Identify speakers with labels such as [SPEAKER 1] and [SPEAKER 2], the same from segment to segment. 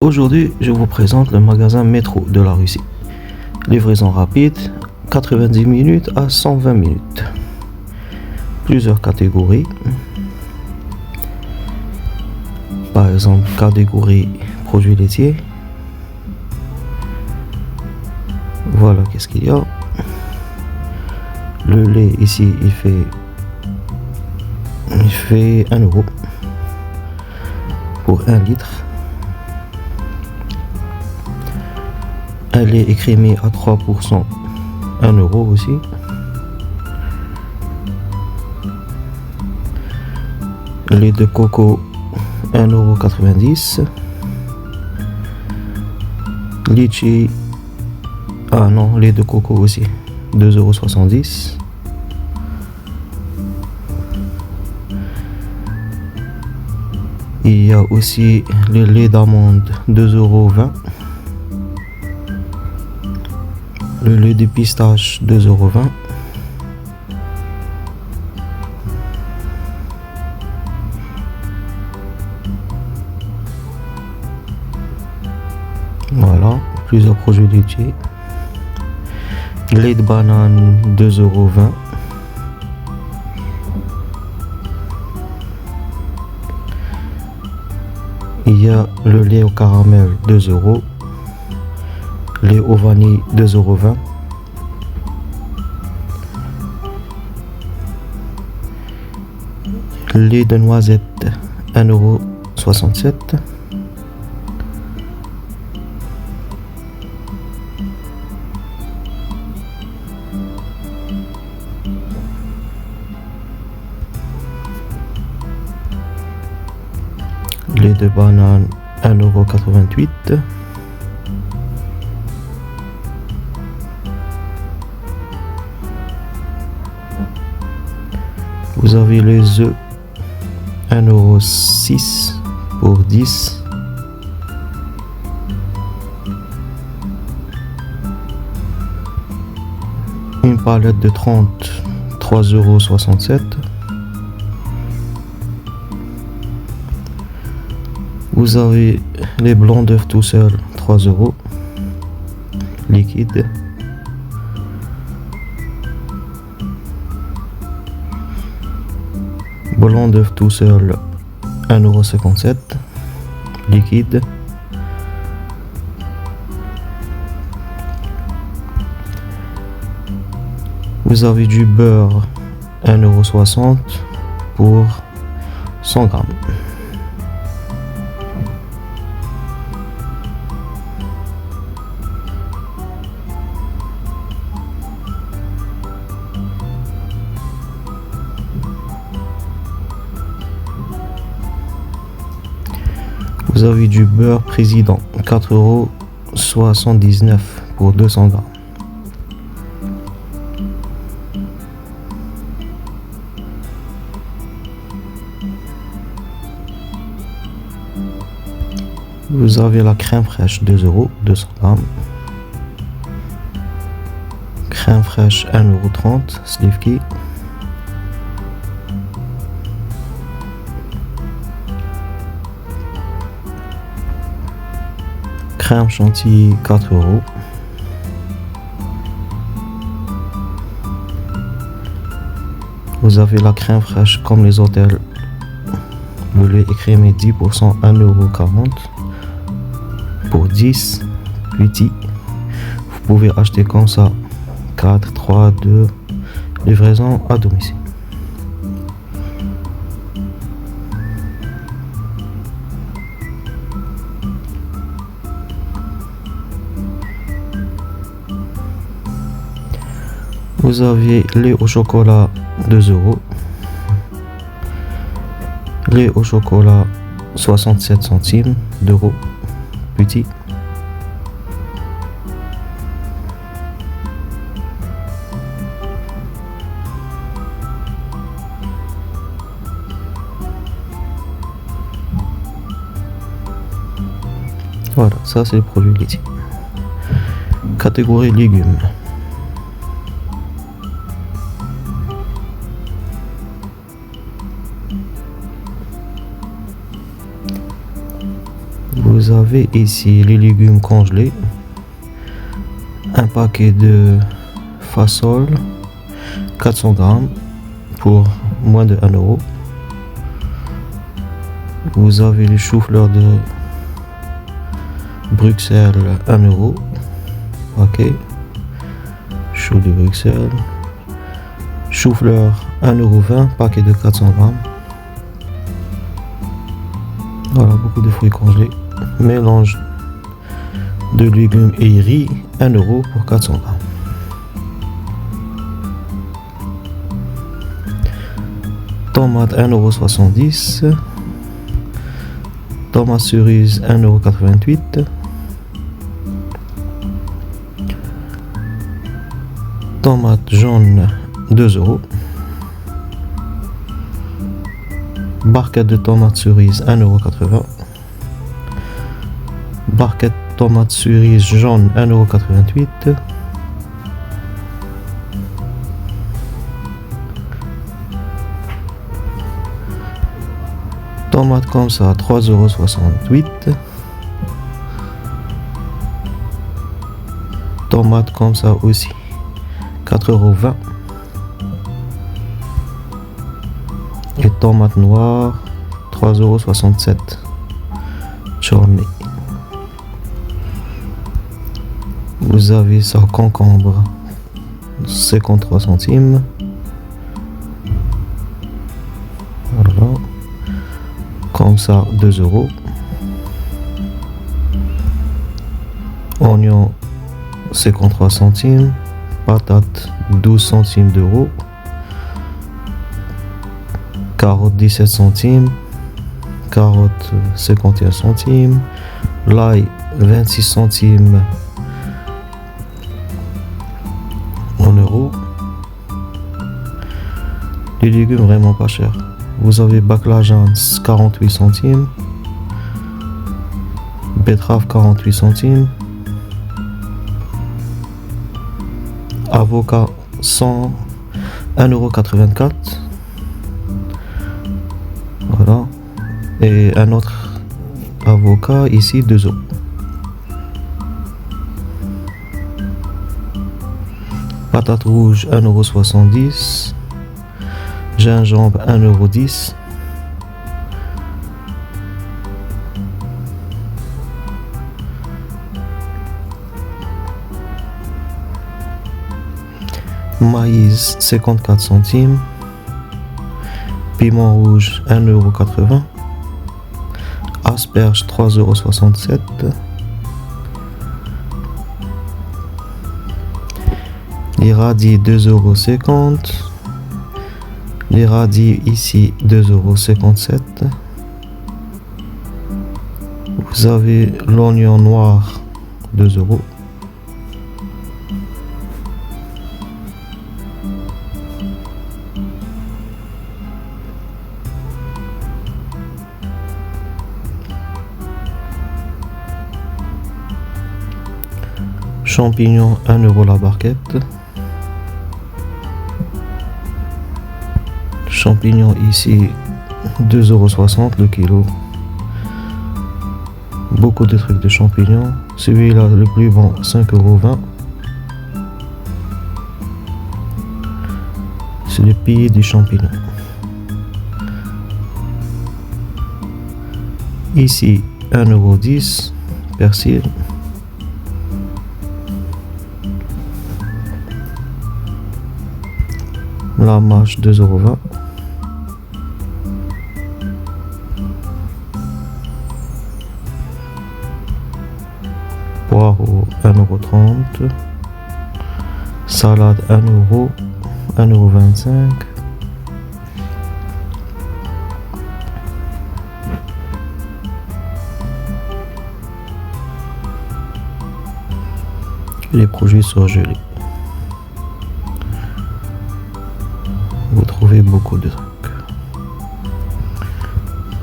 [SPEAKER 1] Aujourd'hui, je vous présente le magasin Métro de la Russie. Livraison rapide, 90 minutes à 120 minutes. Plusieurs catégories. Par exemple, catégorie produits laitiers. Voilà qu'est-ce qu'il y a. Le lait ici, il fait 1 euro pour 1 litre. Un lait écrémé à 3%, 1 euro aussi. Lait de coco, 1,90 €. Litchi, ah non, lait de coco aussi, 2,70 €. Il y a aussi le lait d'amande, 2,20 €. Le lait de pistache, 2,20 €. Voilà, plusieurs produits laitiers. Lait de banane, 2,20 €. Il y a le lait au caramel, 2 €. Lait au vanille, 2,20 €. Lait de noisette, 1,67 €. Lait de banane, 1,88 €. Vous avez les œufs, 1,06 € pour 10. Une palette de 30, 3,67 €. Vous avez les blancs d'œufs tout seuls, 3 € liquide. Blanc d'œuf tout seul, 1,57 € liquide. Vous avez du beurre, 1,60 € pour 100 grammes. Vous avez du beurre président, 4,79 € pour 200 grammes. Vous avez la crème fraîche, 2 €, 200 grammes. Crème fraîche, 1,30 € Slivki. Crème chantilly, 4 €. Vous avez la crème fraîche comme les hôtels. Le lait écrémé 10%, 1,40 € pour 10 petits. Vous pouvez acheter comme ça 4, 3, 2 livraison à domicile. Vous avez lait au chocolat, 2 €. Lait au chocolat, 67 centimes d'euros. Petit. Voilà, ça c'est le produit laitier. Catégorie légumes. Vous Vous avez ici les légumes congelés, un paquet de fasolles, 400 grammes pour moins de 1 euro. Vous avez les choux-fleurs de Bruxelles, 1 euro. Ok. Choux de Bruxelles. Chou-fleur, 1,20 €, paquet de 400 grammes. Voilà, beaucoup de fruits congelés. Mélange de légumes et riz, 1 euro pour 400 grammes. Tomates, 1,70 €. Tomates cerises, 1,88 €. Tomates jaunes, 2 €. Barquette de tomates cerises, 1,80 €. Barquette tomates cerises jaunes, 1,88 €. Tomates comme ça, 3,68 €. Tomates comme ça aussi, 4,20 €. Et tomates noires, 3,67 €. Journée. Vous avez ça, concombre, 53 centimes. Voilà. Comme ça, 2 €. Oignon, 53 centimes. Patates, 12 centimes d'euros. Carottes, 17 centimes. Carottes, 51 centimes. L'ail, 26 centimes en euros. Les légumes vraiment pas chers. Vous avez baclajan, 48 centimes. Betterave, 48 centimes. Avocat, 1,84 €. Voilà. Et un autre avocat ici, 2 €. Patates rouges, 1,70 €. Gingembre, 1,10 €. Maïs, 54 centimes. Piment rouge, 1,80 €. Asperges, 3,67 €. Les radis, 2,50 €. Les radis ici, 2,57 €. Vous avez l'oignon noir, 2 €. Champignons, 1 € la barquette. Champignons ici, 2,60 € le kilo. Beaucoup de trucs de champignons. Celui-là, le plus bon, 5,20 €. C'est le pays du champignon. Ici, 1,10 €. Persil. La mâche, 2,20 €. Poireau, 1,30 €. Salade, 1 €. 1,25 €. Les produits surgelés. Vous trouvez beaucoup de trucs.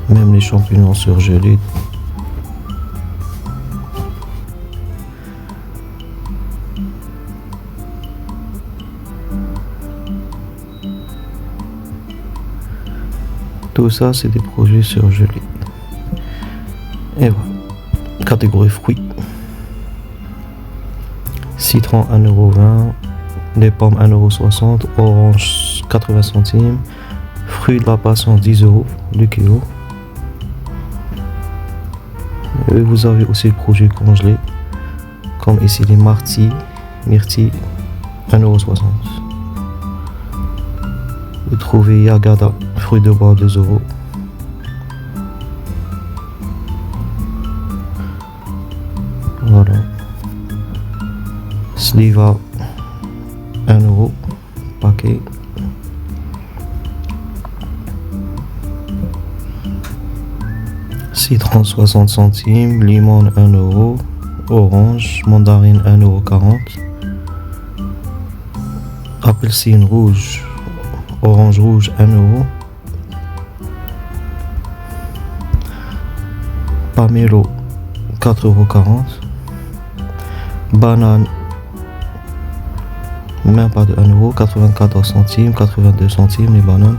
[SPEAKER 1] Même les champignons surgelés. Tout ça, c'est des produits surgelés. Et voilà. Catégorie fruits. Citron 1,20€, les pommes 1,60€, orange 80 centimes, fruits de la passion 10€ le kilo. Et vous avez aussi le produit congelé, comme ici les myrtilles 1,60€. Vous trouvez Yagada, fruits de bois 2€. Voilà. Sliva 1€ paquet. Citron 60 centimes, limon 1€, orange, mandarine 1,40€, appelsine rouge, orange rouge 1€, pamelo 4,40€, banane même pas de 1€, 94 centimes, 82 centimes les bananes.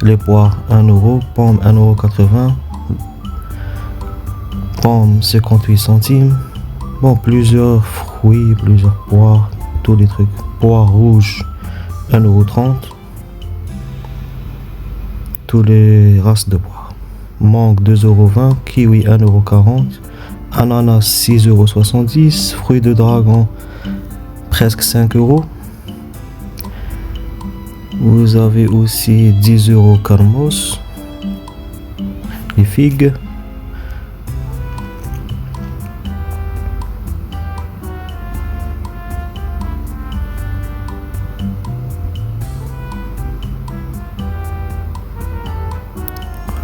[SPEAKER 1] Les poires 1€, pommes 1,80€, pommes 58 centimes. Bon, plusieurs fruits, plusieurs poires, tous les trucs. Poires rouges 1,30€, tous les races de poires. Mangue 2,20€, kiwi 1,40€, ananas 6,70€, fruits de dragon presque 5€. Vous avez aussi 10€ Carmos, les figues.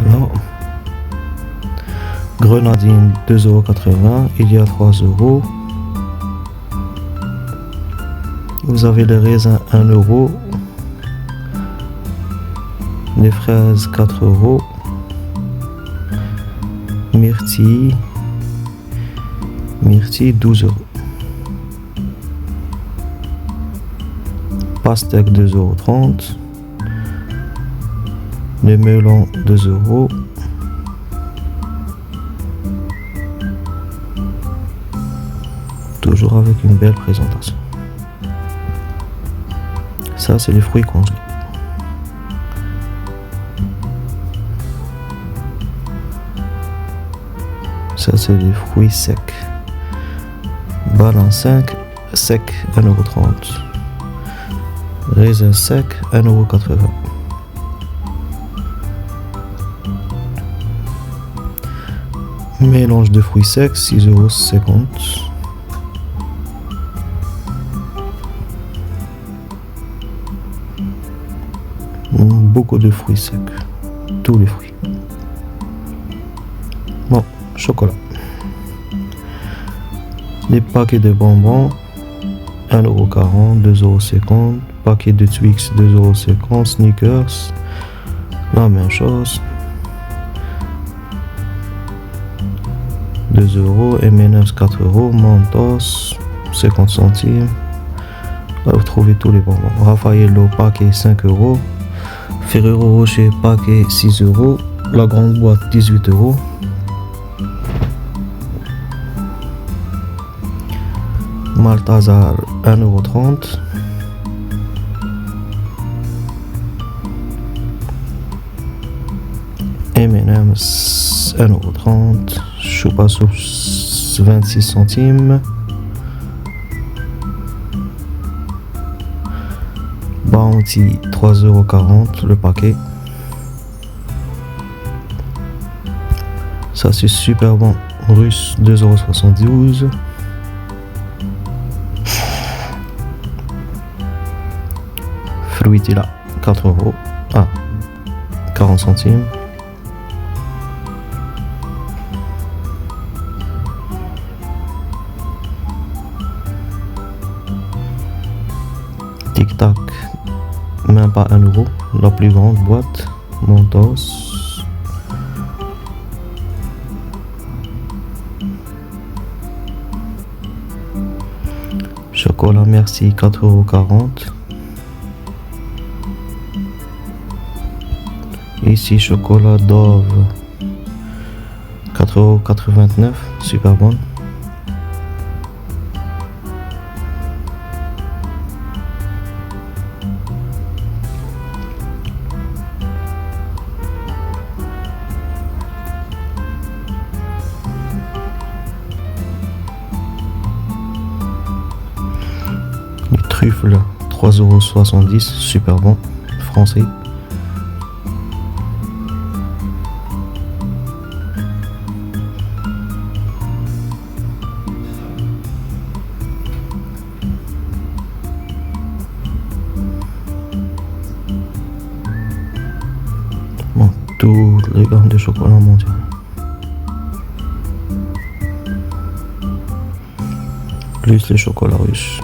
[SPEAKER 1] Voilà. Grenadine 2,80€, il y a 3€. Vous avez les raisins 1€. Les fraises 4€, myrtille 12€, pastèque 2,30€, les melons 2€, toujours avec une belle présentation. Ça c'est les fruits congelés. Ça c'est des fruits secs. Banane 5, sec 1,30€. Raisin sec 1,80€. Mélange de fruits secs 6,50€. Beaucoup de fruits secs. Tous les fruits. Bon, chocolat. Les paquets de bonbons 1,40€, 2,50€. Paquet de Twix 2,50€. Snickers, la même chose. 2€. M&M's 4€. Mentos 50 centimes. Là vous trouvez tous les bonbons. Raffaello paquet 5€. Ferrero Rocher paquet 6€. La grande boîte 18€. Maltazar 1,30€. M&M's 1,30€. Choupa Soups 26 centimes. Bounty 3,40€ le paquet. Ça c'est super bon. Russe 2,72€. Fruitilla 4€. Ah, 40 centimes. Tic Tac, même pas 1€. La plus grande boîte. Mentos. Chocolat Merci 4,40€. Ici chocolat Dove 4,89€, super bonne. Les truffles, 3,70€, super bon, français. Bon, toutes les gammes de chocolat mondial. Plus les chocolats russes.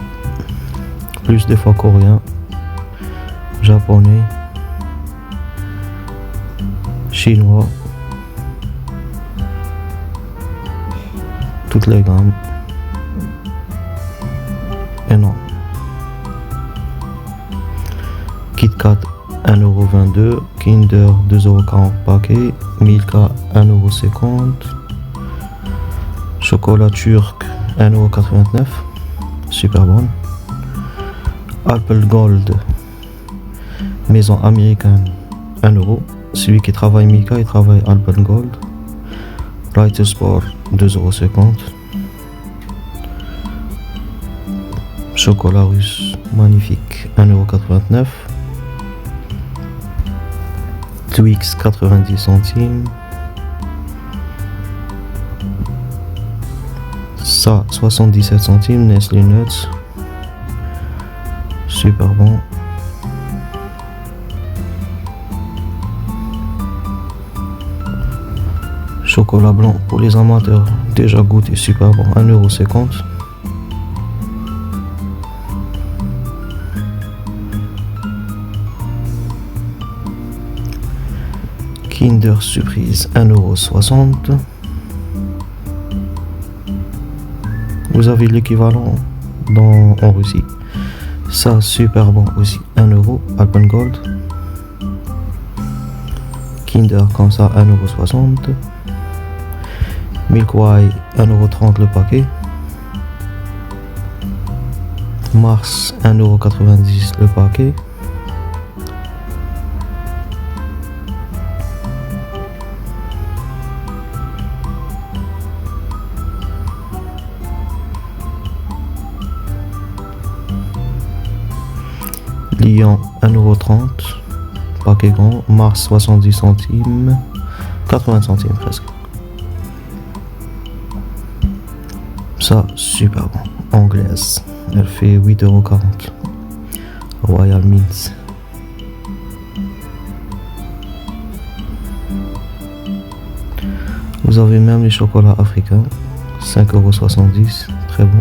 [SPEAKER 1] Plus des fois coréen, japonais, chinois, toutes les gammes, énorme. Kit Kat 1,22€, Kinder 2,40€ paquet, Milka 1,50€, chocolat turc 1,89€, super bon. Apple Gold, maison américaine, 1€. Celui qui travaille Milka, il travaille Apple Gold. Light Sport, 2,50€. Chocolat russe, magnifique, 1,89€. Twix, 90 centimes. Ça, 77 centimes. Nestlé Nuts, super bon. Chocolat blanc pour les amateurs, déjà goûté, super bon, 1,50€. Kinder Surprise, 1,60€. Vous avez l'équivalent en Russie. Ça, super bon aussi, 1€, Alpen Gold. Kinder comme ça, 1,60€. Milk Way, 1,30€ le paquet. Mars, 1,90€ le paquet. Lion, 1,30€, paquet grand. Mars, 70 centimes, 80 centimes presque. Ça, super bon. Anglaise, elle fait 8,40€. Royal Mint. Vous avez même les chocolats africains, 5,70€, très bon.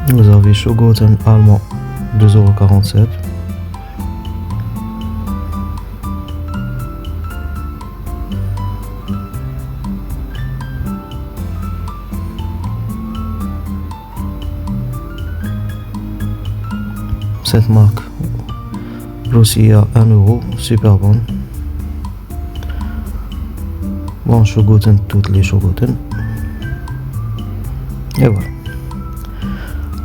[SPEAKER 1] Vous avez Schogoten allemand, 2,47€. Cette marque, Rosia, 1€, super bonne. Bon, Schogoten, toutes les Schogoten. Et voilà.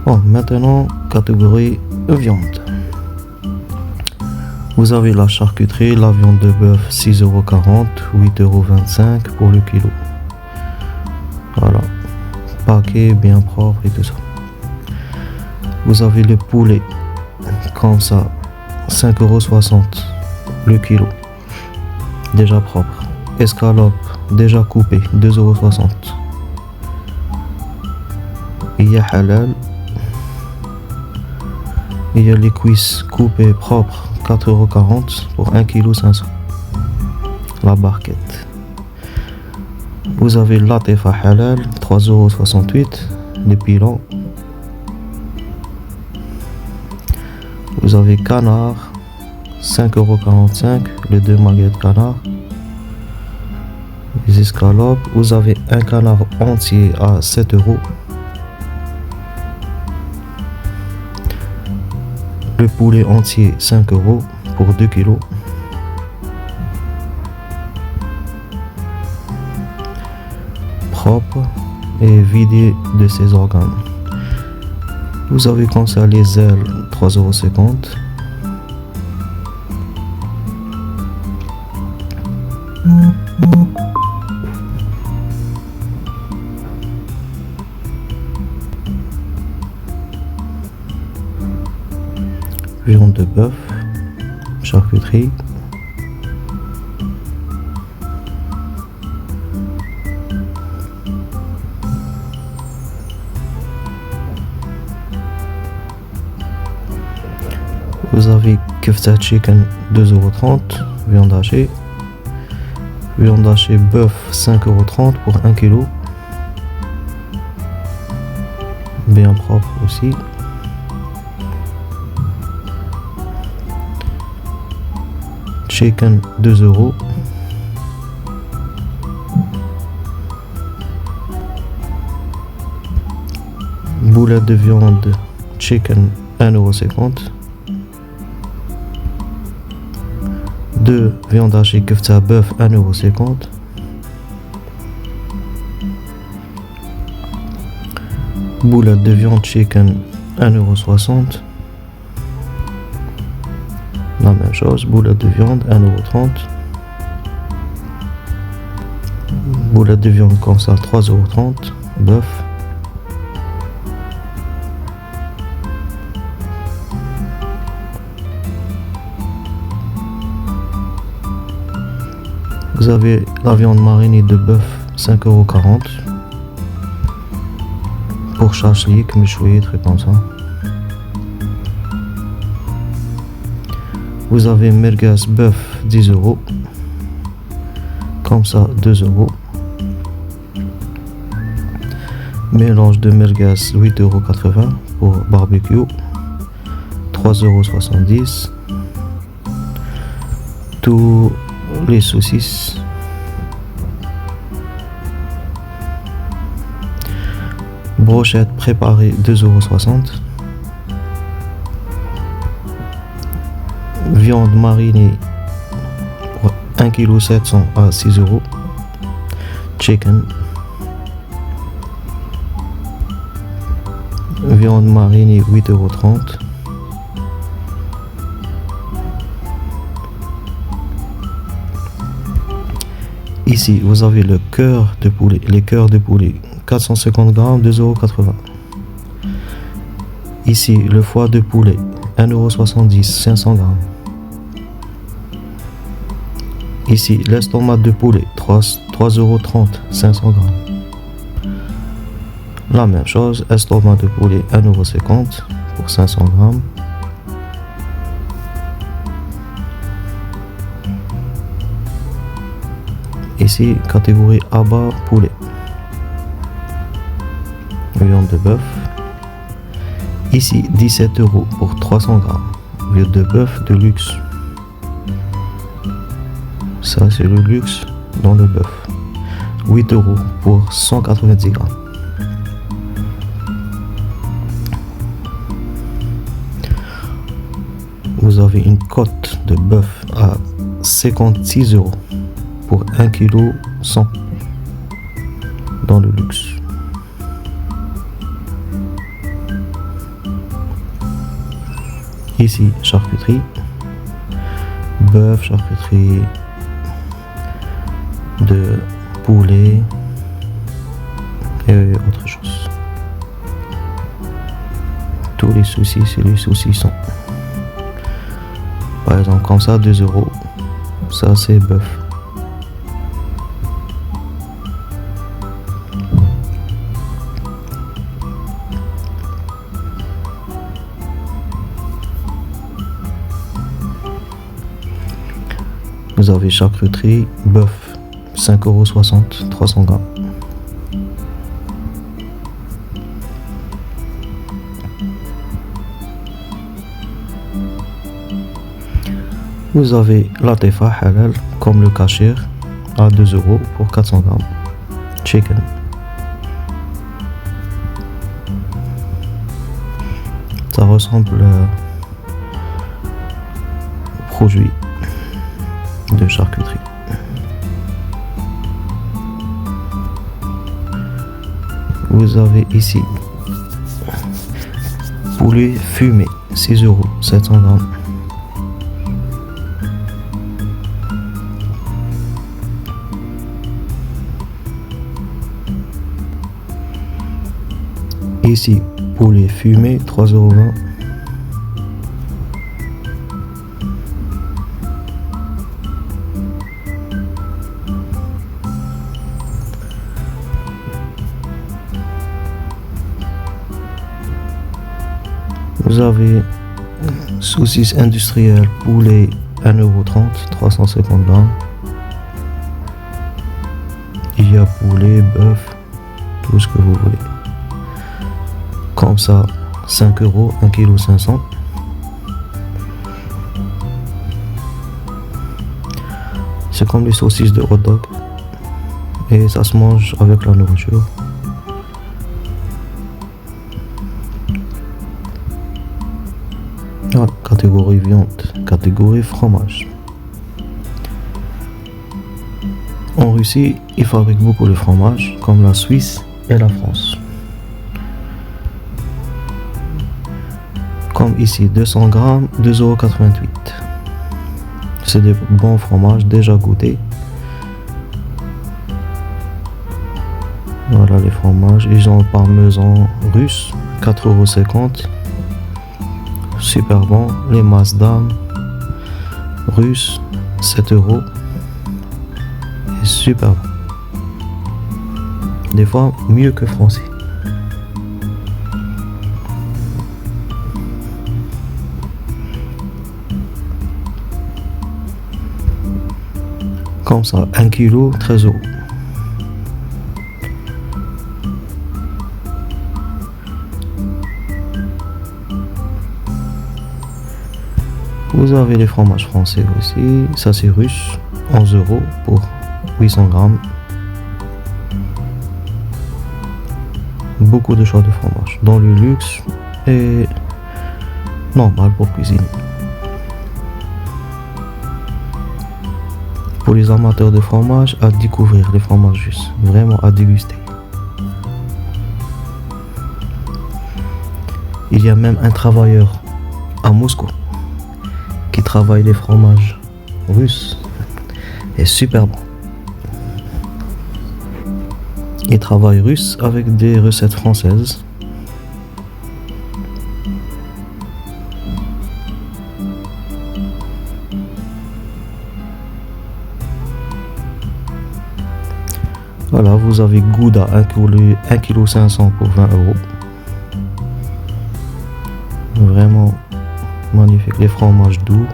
[SPEAKER 1] Bon, maintenant, catégorie viande. Vous avez la charcuterie, la viande de bœuf, 6,40€, 8,25€ pour le kilo. Voilà. Paquet bien propre et tout ça. Vous avez le poulet, comme ça, 5,60€ le kilo. Déjà propre. Escalope, déjà coupé, 2,60€. Il y a halal. Il y a les cuisses coupées propres, 4,40€ pour 1,5 kg. La barquette. Vous avez la tefa halal, 3,68€, les pilons. Vous avez canard, 5,45€, les 2 maguettes canard. Les escalopes, vous avez un canard entier à 7€. Le poulet entier 5 € pour 2 kg. Propre et vidé de ses organes. Vous avez comme ça les ailes 3,50 €. Viande de bœuf, charcuterie. Vous avez kefta chicken 2,30 €, viande hachée. Viande hachée bœuf 5,30 € pour 1 kg. Bien propre aussi. Chicken 2 €. Boulette de viande chicken 1,50 €. 2 viande hachée kefta bœuf 1,50 €. Boulette de viande chicken 1,60 €. La même chose, boulette de viande 1,30 €. Boulette de viande comme ça 3,30 €, bœuf. Vous avez la viande marinée de bœuf 5,40 € pour chachlik, méchoui, trucs comme ça. Vous avez merguez bœuf 10 €, comme ça 2 €. Mélange de merguez 8,80 € pour barbecue, 3,70 €. Tous les saucisses. Brochette préparée 2,60 €. Viande marinée pour 1,7 kg à 6 €. Chicken. Viande marinée 8,30 €. Ici, vous avez le cœur de poulet, les cœurs de poulet, 450 grammes, 2,80 €. Ici, le foie de poulet, 1,70 €, 500 grammes. Ici, l'estomac de poulet, 3,30 €, 500 grammes. La même chose, estomac de poulet, 1,50 € pour 500 grammes. Ici, catégorie abat poulet. Viande de bœuf. Ici, 17 € pour 300 grammes. Viande de bœuf de luxe. Ça, c'est le luxe dans le bœuf. 8 € pour 190 grammes. Vous avez une côte de bœuf à 56 € pour 1,1 kg dans le luxe. Ici, charcuterie, bœuf, charcuterie de poulet et autre chose. Tous les saucisses et les saucissons. Par exemple, comme ça, 2 €. Ça, c'est bœuf. Vous avez charcuterie, bœuf, 5,60 €, 300 grammes. Vous avez la tefa halal, comme le kashir, à 2 € pour 400 grammes. Chicken. Ça ressemble produits de charcuterie. Vous avez ici poulet fumé, 6 €, 700 grammes. Ici, poulet fumé, 3,20 €. Vous avez saucisse industrielle poulet 1,30 €, 350 grammes. Il y a poulet, bœuf, tout ce que vous voulez. Comme ça, 5 €, 1,5 kg. C'est comme les saucisses de hot dog. Et ça se mange avec la nourriture. Ah, catégorie viande, catégorie fromage. En Russie, ils fabriquent beaucoup de fromages, comme la Suisse et la France. Comme ici, 200 grammes, 2,88 €. C'est des bons fromages déjà goûtés. Voilà les fromages. Ils ont le parmesan russe, 4,50 €. Super bon. Les Maasdam russes, 7 €. Et super bon. Des fois, mieux que français. Comme ça, 1 kg, 13 €. Vous avez les fromages français aussi. Ça c'est russe, 11 € pour 800 grammes. Beaucoup de choix de fromage. Dans le luxe et normal pour cuisiner. Pour les amateurs de fromage, à découvrir les fromages russes, vraiment à déguster. Il y a même un travailleur à Moscou qui travaille les fromages russes et super bon. Il travaille russe avec des recettes françaises. Voilà, vous avez Gouda, 1,5 kg pour 20 €. Vraiment magnifique. Les fromages doux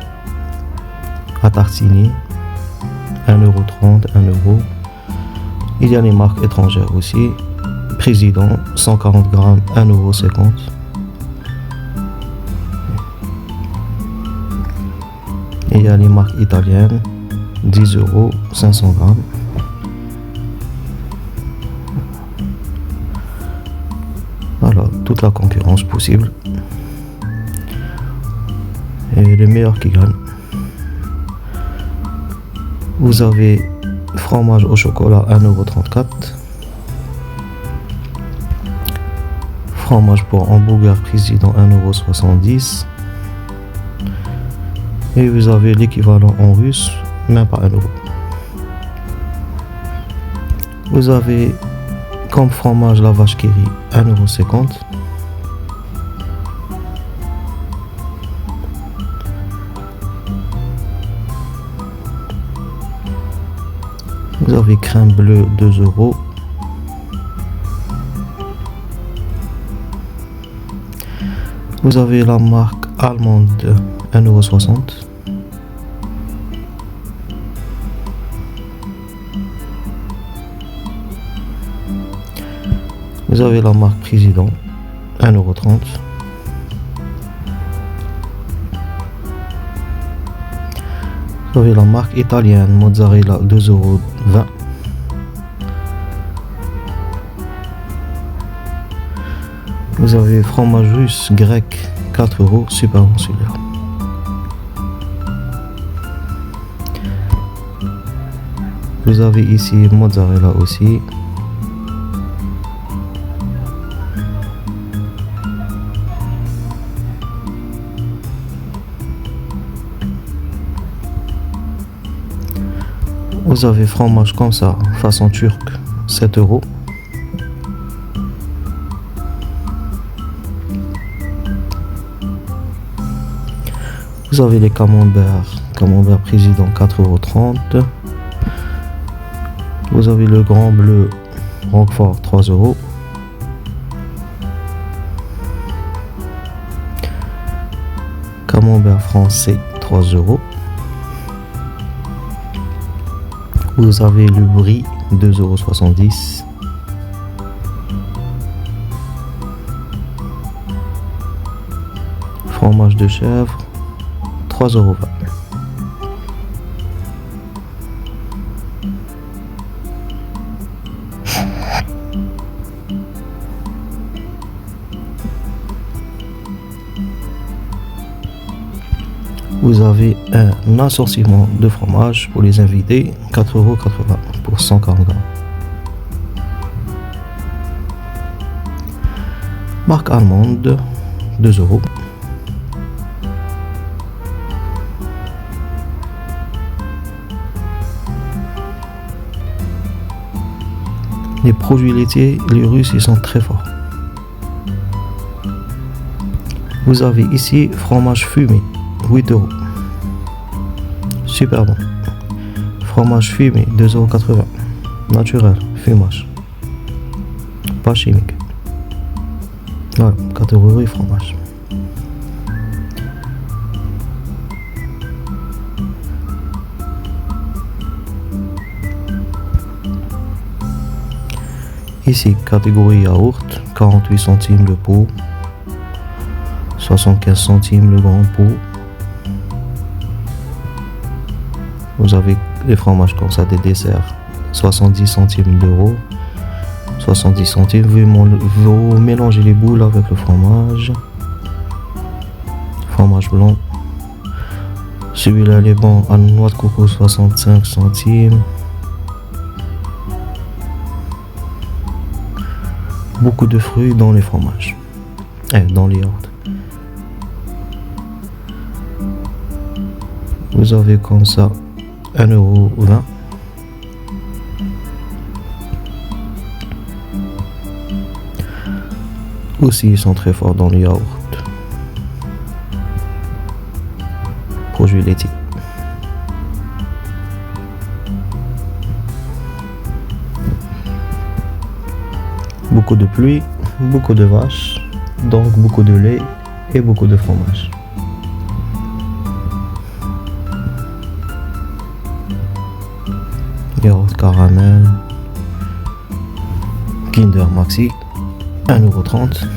[SPEAKER 1] à tartiner, 1,30 €, 1 €. Il y a les marques étrangères aussi. Président, 140 grammes, 1,50 €. Il y a les marques italiennes, 10 €, 500 grammes. Voilà, toute la concurrence possible. Et le meilleur qui gagne. Vous avez fromage au chocolat, 1,34 €. Fromage pour hamburger président, 1,70 €. Et vous avez l'équivalent en russe, même pas 1 €. Vous avez comme fromage la vache qui rit, 1,50 €. Vous avez crème bleue, 2 €. Vous avez la marque allemande, 1,60 €. Vous avez la marque Président, 1,30 €. Vous avez la marque italienne mozzarella, 2,20 €. Vous avez fromage russe grec, 4 €, super bon celui-là. Vous avez ici mozzarella aussi. Vous avez fromage comme ça, façon turque, 7 €. Vous avez les camembert président, 4,30 €. Vous avez le grand bleu Roquefort, 3 €. Camembert français, 3 €. Vous avez le brie, 2,70 €. Fromage de chèvre, 3,20 €. Vous avez un assortiment de fromage pour les invités, 4,80 € pour 140 grammes. Marque allemande, 2 €. Les produits laitiers, les Russes, ils sont très forts. Vous avez ici fromage fumé, 8 €. Super bon. Fromage fumé, 2,80 €. Naturel, fumage. Pas chimique. Voilà, 4 € et fromage. Ici, catégorie yaourt, 48 centimes le pot, 75 centimes le grand pot. Vous avez les fromages comme ça, des desserts, 70 centimes d'euros, 70 centimes. Vous mélangez les boules avec le fromage. Fromage blanc. Celui-là, les bons à noix de coco, 65 centimes. Beaucoup de fruits dans les fromages. Dans les yaourts. Vous avez comme ça 1,20 €. Aussi, ils sont très forts dans les yaourts. Produits laitiers. Beaucoup de pluie, beaucoup de vaches, donc beaucoup de lait et beaucoup de fromage. Yaourt caramel, Kinder Maxi, 1,30 €.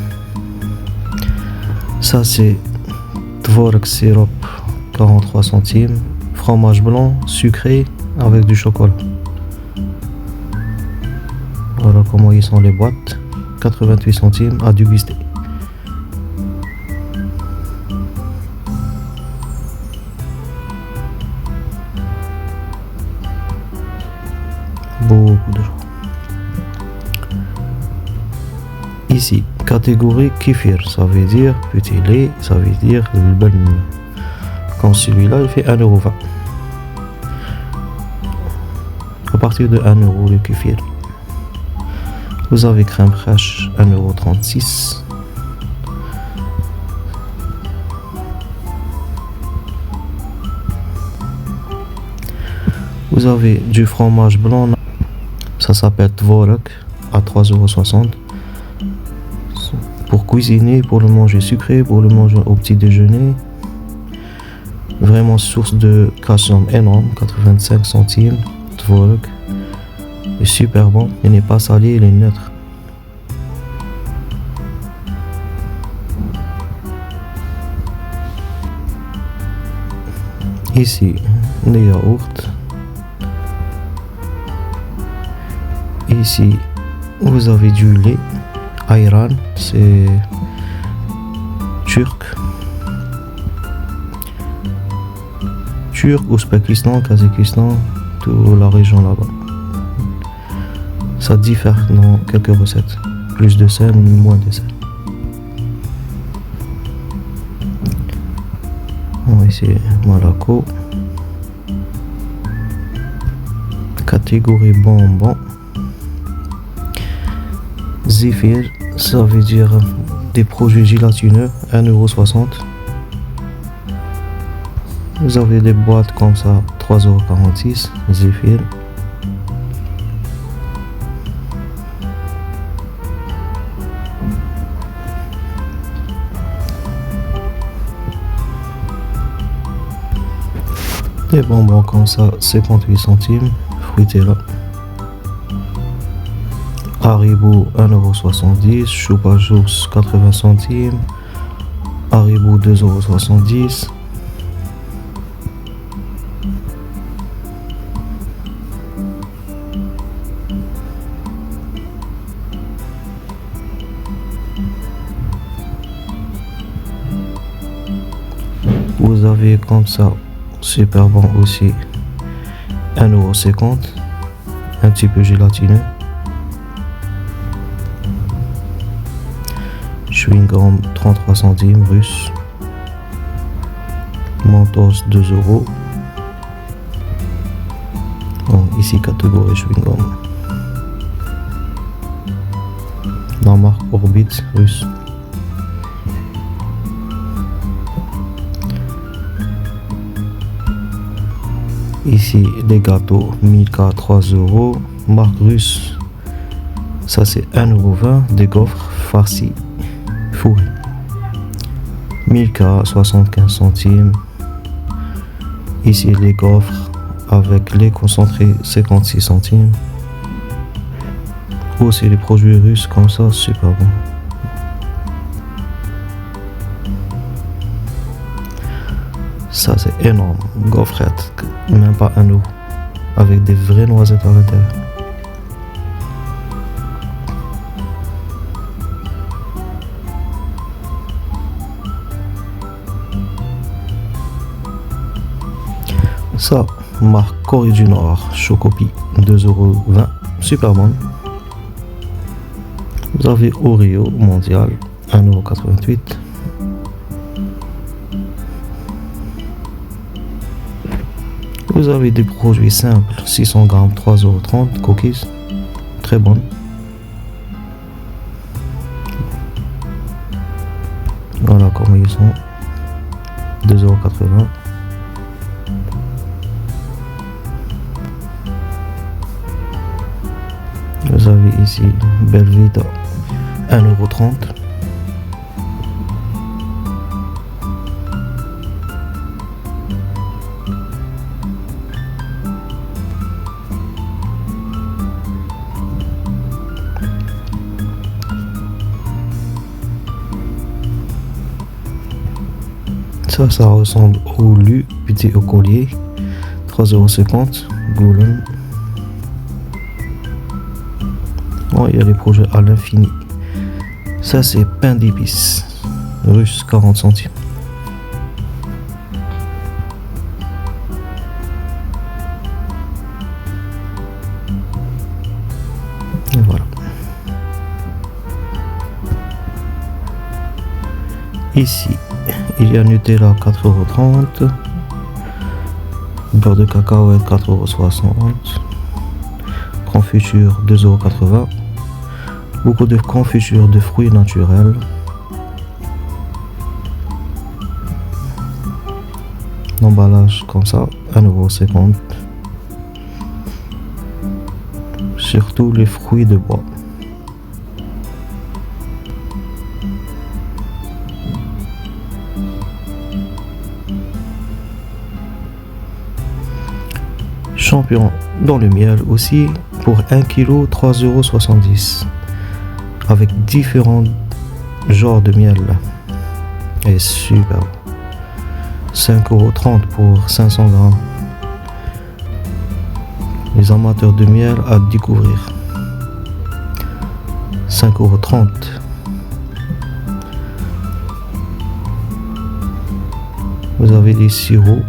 [SPEAKER 1] Ça c'est Tvorog Sirop, 43 centimes. Fromage blanc sucré avec du chocolat. Voilà comment ils sont les boîtes. 88 centimes à déguster. Beaucoup de choix. Ici, catégorie kéfir, ça veut dire petit lait, ça veut dire le ban. Quand celui-là, il fait 1,20 €. À partir de 1 € le kéfir. Vous avez crème fraîche, 1,36 €. Vous avez du fromage blanc, ça s'appelle Tvorog, à 3,60 €. Pour cuisiner, pour le manger sucré, pour le manger au petit déjeuner. Vraiment source de calcium énorme, 85 centimes. Tvorog. Il est super bon, il n'est pas salé, il est neutre. Ici, les yaourts. Ici, vous avez du lait. Ayran, c'est turc. Ouzbékistan, Kazakhstan, toute la région là-bas. Ça diffère dans quelques recettes. Plus de sel, moins de sel. Bon, ici, Malaco. Catégorie bonbon. Zéphyr, ça veut dire des produits gélatineux, 1,60€. Vous avez des boîtes comme ça, 3,46€, Zéphyr. Des bonbons comme ça, 58 centimes, Fruitella. Haribo, 1,70€, Choupa Jousse, 80 centimes, Haribo, 2,70€. Vous avez comme ça, super bon aussi, 1,50€, un petit peu gélatineux. Chewing-gum, 33 centimes, russe. Mentos, 2€. Bon, ici, catégorie chewing-gum. La marque Orbit, russe. Ici, les gâteaux Milka, 3€. Marque russe, ça c'est 1,20€. Des gaufres farcis fourrés. Milka, 75 centimes. Ici, les gaufres avec lait concentré, 56 centimes. Aussi, les produits russes comme ça, super bon. Ça c'est énorme, gaufrette, même pas 1€, avec des vraies noisettes à l'intérieur. Ça, marque Corée du Nord, Chocopi, 2,20€, super bon. Vous avez Oreo mondial, 1,88€. Vous avez des produits simples, 600 grammes, 3,30€, cookies, très bonnes. Voilà comment ils sont, 2,80€. Vous avez ici Belvita, 1,30€. Ça ressemble au lu petit au collier, 3,50€, Goulen. Oh, il y a des projets à l'infini. Ça c'est pain d'épices, russe, 40 centimes. Et voilà. Ici, il y a Nutella, 4,30€. Beurre de cacahuète, 4,60€. Confiture, 2,80€. Beaucoup de confiture de fruits naturels. L'emballage comme ça, 1,50€. Surtout les fruits de bois. Champion dans le miel aussi, pour 1 kg, 3,70€. Avec différents genres de miel. Et super. 5,30€ pour 500 grammes. Les amateurs de miel à découvrir. 5,30€. Vous avez des sirops.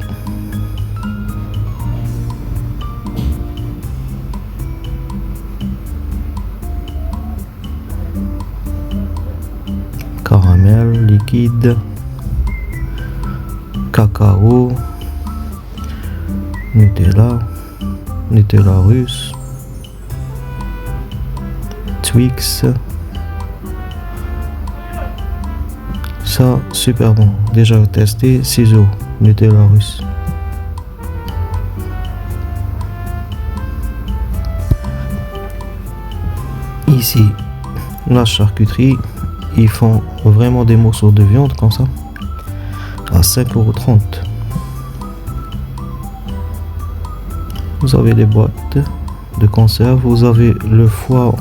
[SPEAKER 1] liquide, cacao, Nutella, Nutella russe, Twix. Ça, super bon. Déjà testé, 6 €, Nutella russe. Ici, la charcuterie, ils font vraiment des morceaux de viande comme ça, à 5,30 €. Vous avez les boîtes de conserve, vous avez le foie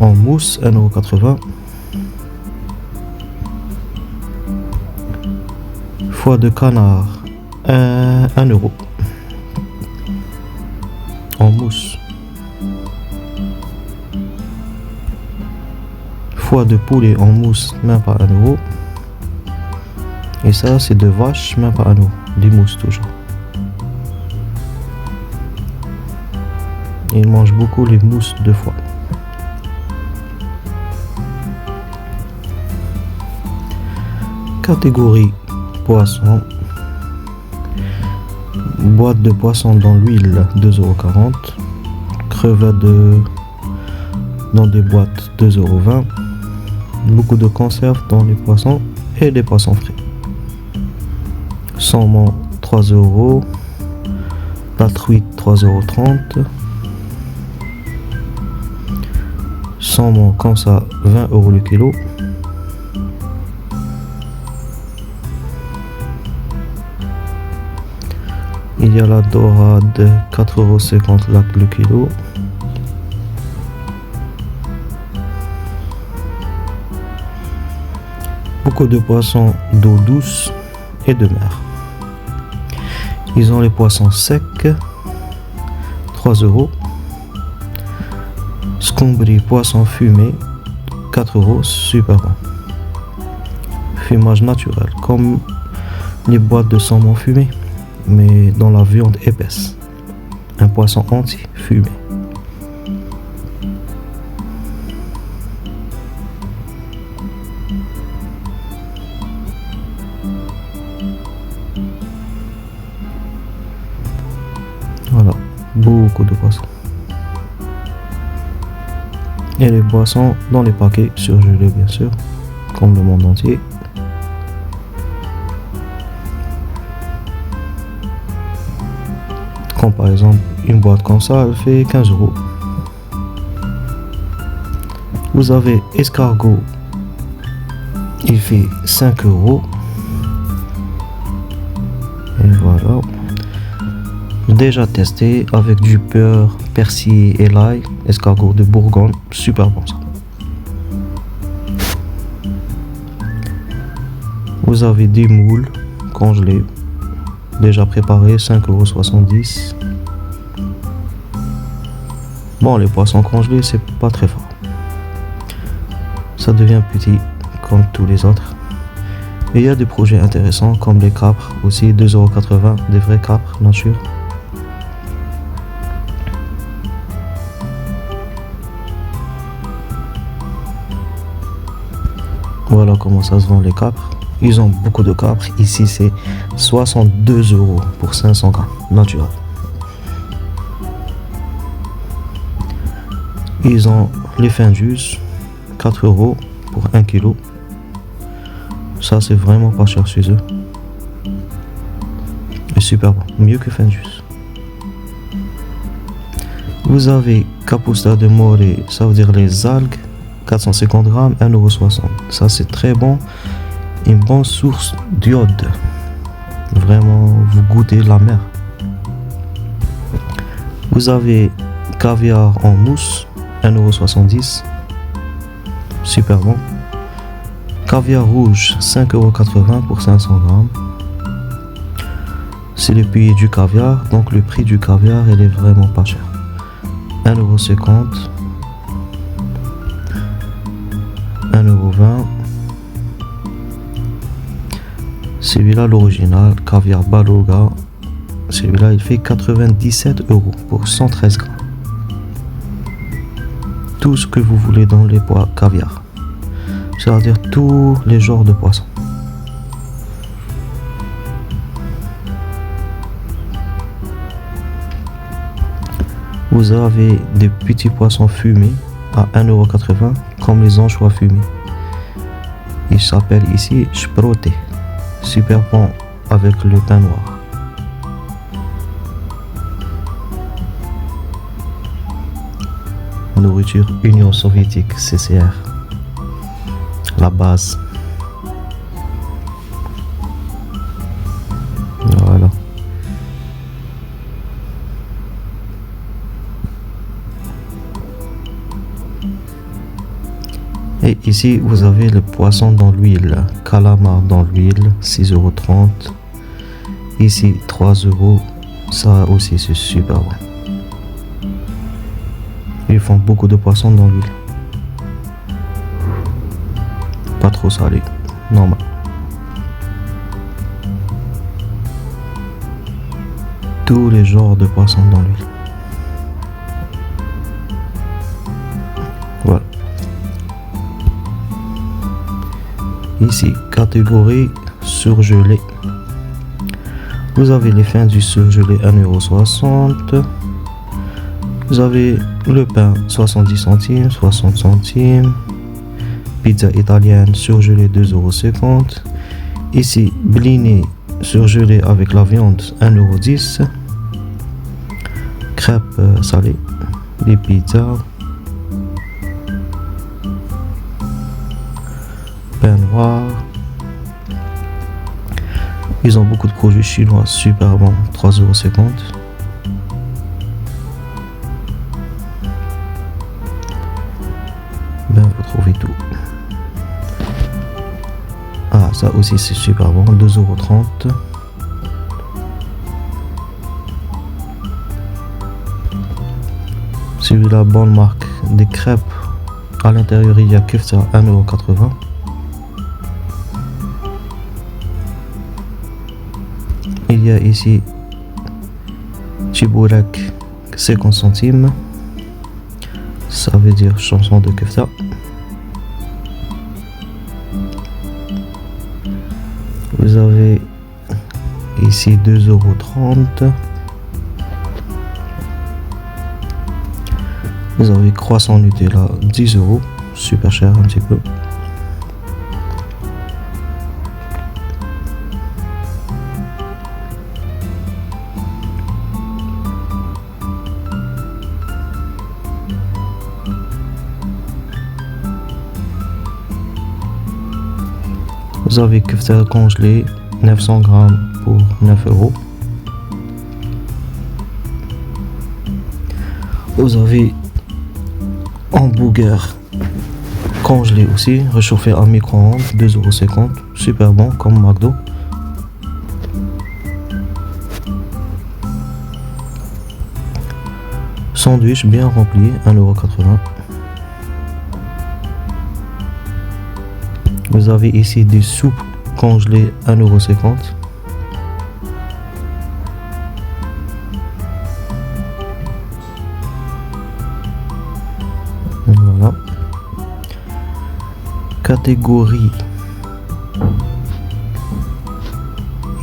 [SPEAKER 1] en mousse, 1,80 €. Foie de canard, 1 € en mousse. Foie de poulet en mousse, même pas 1 €. Et ça, c'est de vache, même pas 1 €. Des mousses toujours. Ils mangent beaucoup les mousses de foie. Catégorie poisson. Boîte de poisson dans l'huile, 2,40 €. Crevettes dans des boîtes, 2,20 €. Beaucoup de conserves dans les poissons et des poissons frais. Saumon, 3 €. La truite, 3,30 €. Saumon comme ça, 20 € le kilo. Il y a la dorade, 4,50 € le kilo. Beaucoup de poissons d'eau douce et de mer. Ils ont les poissons secs, 3 €. Scombri, poisson fumé, 4 €, super bon. Fumage naturel, comme les boîtes de saumon fumé, mais dans la viande épaisse. Un poisson entier, fumé. Voilà, beaucoup de poissons. Et les boissons dans les paquets surgelés, bien sûr, comme le monde entier. Comme par exemple, une boîte comme ça, elle fait 15 €. Vous avez escargot, il fait 5 €. Et voilà. Déjà testé avec du beurre, persil et l'ail, escargot de Bourgogne, super bon ça. Vous avez des moules congelés, déjà préparés, 5,70 €. Bon, les poissons congelés, c'est pas très fort. Ça devient petit comme tous les autres. Et il y a des projets intéressants comme les capres aussi, 2,80 €, des vrais capres nature. Voilà comment ça se vend les capres. Ils ont beaucoup de capres. Ici c'est 62 € pour 500 grammes naturel. Ils ont les Findus, 4 € pour 1 kg. Ça c'est vraiment pas cher chez eux. Et super bon, mieux que Findus. Vous avez Capusta de More, ça veut dire les algues, 450 grammes, 1,60 €. Ça c'est très bon, une bonne source d'iode. Vraiment, vous goûtez la mer. Vous avez caviar en mousse, 1,70 €. Super bon. Caviar rouge, 5,80 € pour 500 grammes. C'est le pays du caviar, donc le prix du caviar, il est vraiment pas cher. 1,50 €. 1,20 €. Celui-là, l'original, caviar Baluga. Celui-là, il fait 97 € pour 113 grammes. Tout ce que vous voulez dans les pois caviar. c'est-à-dire tous les genres de poissons. Vous avez des petits poissons fumés à 1,80 € comme les anchois fumés. Ils s'appellent ici sproté, super bon avec le pain noir. Nourriture Union soviétique, CCR, la base. Voilà. Et ici, vous avez le poisson dans l'huile, calamar dans l'huile, 6,30 €. Ici, 3 €. Ça aussi, c'est super bon. Ils font beaucoup de poissons dans l'huile. Pas trop salé, normal. Tous les genres de poissons dans l'huile. Voilà. Ici, catégorie surgelé. Vous avez les fins du surgelé 1,60 €. Vous avez le pain 70 centimes, 60 centimes. Pizza italienne surgelée 2,50 €. Ici, bliné surgelé avec la viande 1,10 €. Crêpes salées, des pizzas. Pain noir. Ils ont beaucoup de produits chinois super bons, 3,50 €. Ben, vous trouvez tout. Ah, ça aussi c'est super bon, 2,30 €. Celui-là, bonne marque, des crêpes. À l'intérieur, il y a kefta 1,80 €. Il y a ici Chibourek 50 centimes. Ça veut dire chanson de kefta. Vous avez ici 2,30 €. Vous avez croissant Nutella 10 €. Super cher un petit peu. Vous avez kefta congelé 900 grammes pour 9 €. Vous avez hamburger congelé aussi, réchauffé à micro-ondes, 2,50 €. Super bon comme McDo. Sandwich bien rempli, 1,80 €. Vous avez ici des soupes congelées 1,50 €. Voilà. Catégorie.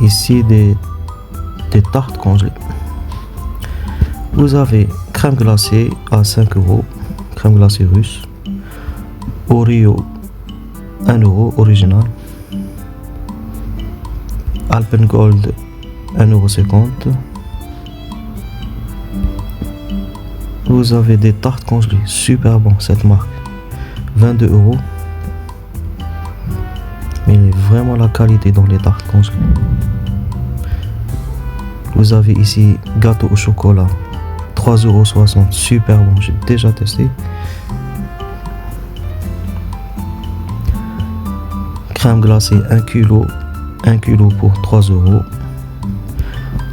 [SPEAKER 1] Ici des tartes congelées. Vous avez crème glacée à 5 €, crème glacée russe. Oreo 1 € original. Alpengold 1,50 €. Vous avez des tartes congelées, super bon cette marque, 22 €. Mais il y a vraiment la qualité dans les tartes congelées. Vous avez ici gâteau au chocolat, 3,60 €, super bon, j'ai déjà testé. Crème glacée 1 kg pour 3 €.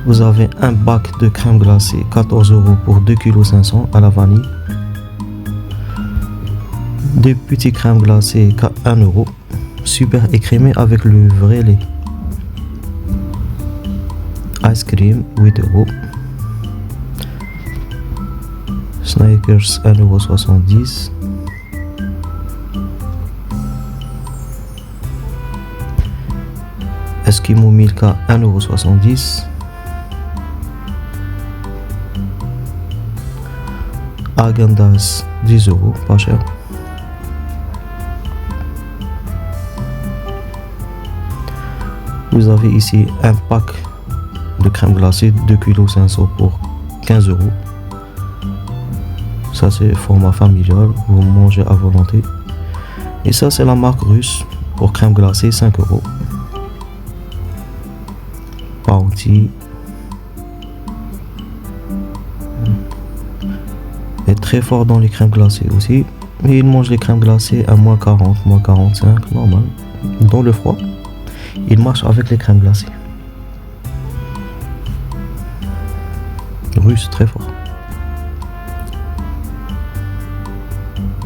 [SPEAKER 1] Vous avez un bac de crème glacée 14 € pour 2,5 kg à la vanille. Des petits crèmes glacées 1 €, super écrémé avec le vrai lait. Ice cream 8 €. Snickers 1,70 €. Eskimo Milka 1,70 €. Häagen-Dazs 10 €, pas cher. Vous avez ici un pack de crème glacée 2,5 kg pour 15 €. Ça c'est format familial, vous mangez à volonté. Et ça c'est la marque russe pour crème glacée 5 €. Bounty. Est très fort dans les crèmes glacées aussi. Et il mange les crèmes glacées à moins 40, moins 45, normal. Dans le froid, il marche avec les crèmes glacées. Russe, très fort.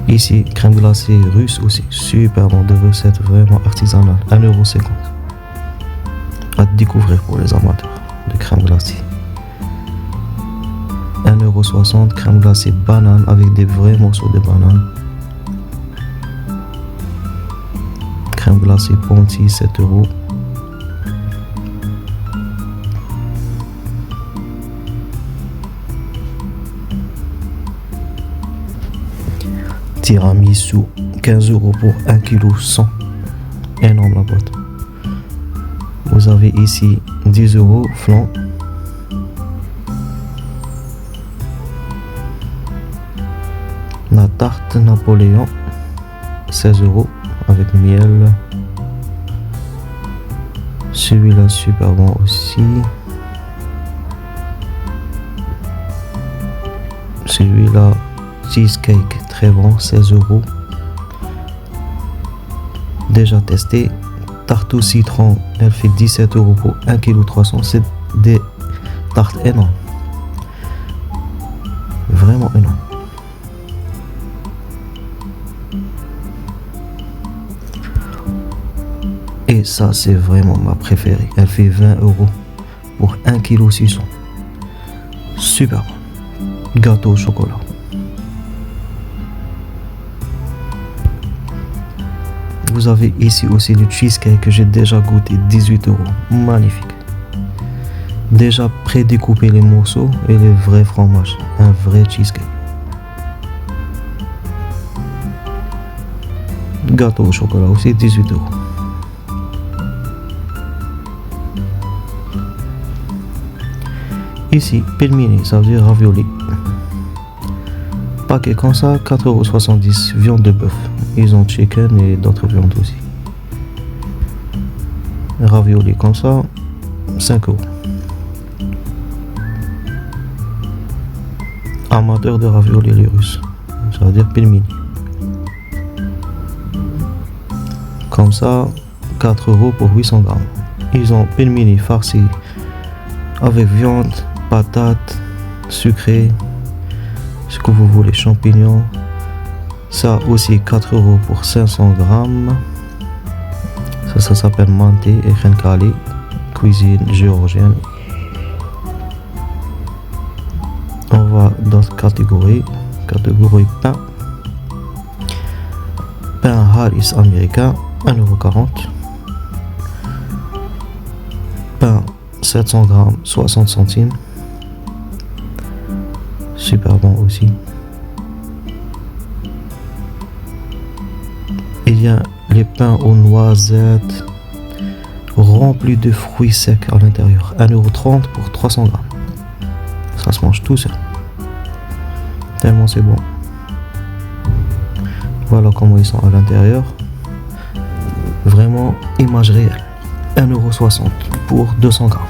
[SPEAKER 1] Ici, crème glacée russe aussi, super bon, de recettes vraiment artisanales, 1,50 €. À découvrir pour les amateurs de crème glacée. 1,60 €, crème glacée banane avec des vrais morceaux de banane. Crème glacée Ponty, 7 €. Tiramisu, 15 € pour 1,1 kg. Énorme la boîte. Vous avez ici 10 € flan. La tarte Napoléon, 16 € avec miel. Celui-là super bon aussi. Celui-là cheesecake très bon, 16 €. Déjà testé. Tarte au citron, elle fait 17 € pour 1,3 kg. C'est des tartes énormes. Vraiment énormes. Et ça c'est vraiment ma préférée. Elle fait 20 € pour 1,6 kg. Super bon. Gâteau au chocolat. Vous avez ici aussi le cheesecake que j'ai déjà goûté, 18 €. Magnifique. Déjà pré-découpé les morceaux et les vrais fromages. Un vrai cheesecake. Gâteau au chocolat aussi, 18 €. Ici, pelmeni, ça veut dire ravioli. Paquet comme ça, 4,70 €, viande de bœuf. Ils ont chicken et d'autres viandes aussi. Ravioli comme ça, 5 €. Amateur de ravioli les Russes, ça veut dire pelmeni. Comme ça, 4 € pour 800 grammes. Ils ont pelmeni farci avec viande, patates, sucré, ce que vous voulez, champignons. Ça aussi 4 € pour 500 grammes. Ça s'appelle manté et khenkali, cuisine géorgienne. On va dans catégorie pain. Pain Harris américain, 1,40 €. Pain 700 grammes, 60 centimes. Super bon aussi. Il y a les pains aux noisettes remplis de fruits secs à l'intérieur. 1,30 € pour 300 grammes. Ça se mange tout seul. Tellement c'est bon. Voilà comment ils sont à l'intérieur. Vraiment image réelle. 1,60 € pour 200 grammes.